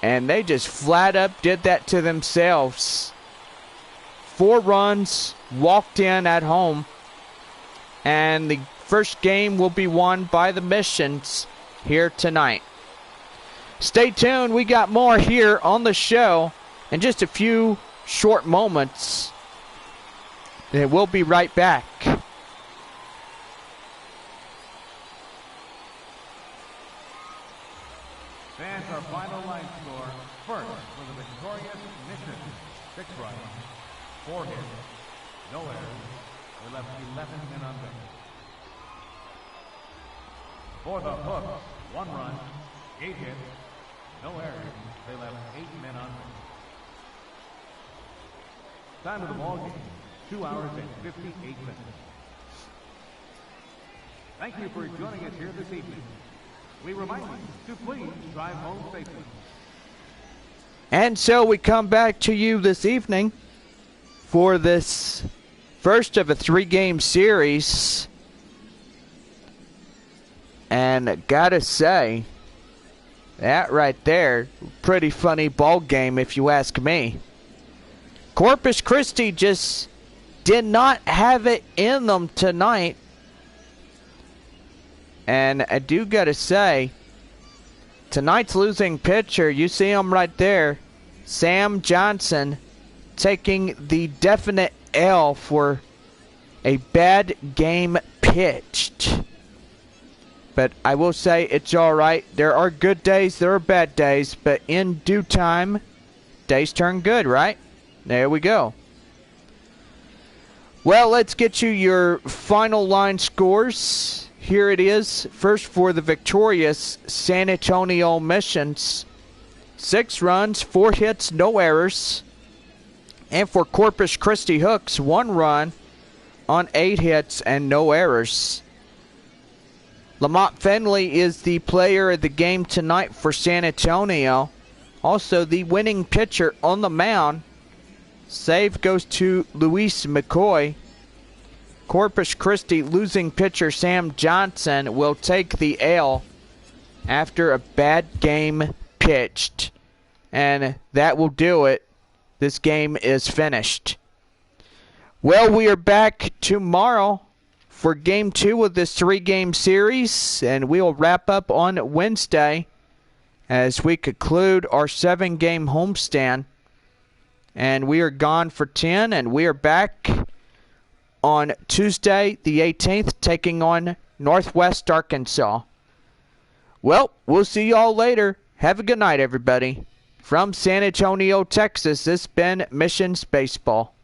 And they just flat up did that to themselves. 4 runs, walked in at home. And the first game will be won by the Missions here tonight. Stay tuned. We got more here on the show in just a few short moments. And we'll be right back. Fans, our final line score. First, for the victorious Mission, 6 runs, 4 hits, no errors. We left 11 men on base. For the Hooks, 1 run, 8 hits, no errors. They left 8 men on base. Time of the ball game, 2 hours and 58 minutes. Thank you for joining us here this evening. We remind you to please drive home safely. And so we come back to you this evening for this first of a 3-game series. And gotta say, that right there, pretty funny ball game if you ask me. Corpus Christi just did not have it in them tonight. And I do gotta say, tonight's losing pitcher, you see him right there, Sam Johnson, taking the definite L for a bad game pitched. But I will say it's alright. There are good days, there are bad days, but in due time, days turn good, right? There we go. Well, let's get you your final line scores. Here it is. First for the victorious San Antonio Missions. 6 runs, 4 hits, no errors. And for Corpus Christi Hooks, 1 run on 8 hits and no errors. Lamont Finley is the player of the game tonight for San Antonio. Also the winning pitcher on the mound. Save goes to Luis McCoy. Corpus Christi losing pitcher Sam Johnson will take the L after a bad game pitched. And that will do it. This game is finished. Well, we are back tomorrow for Game 2 of this 3-game series. And we will wrap up on Wednesday as we conclude our 7-game homestand. And we are gone for 10, and we are back on Tuesday the 18th, taking on Northwest Arkansas. Well, we'll see y'all later. Have a good night, everybody. From San Antonio, Texas, this has been Missions Baseball.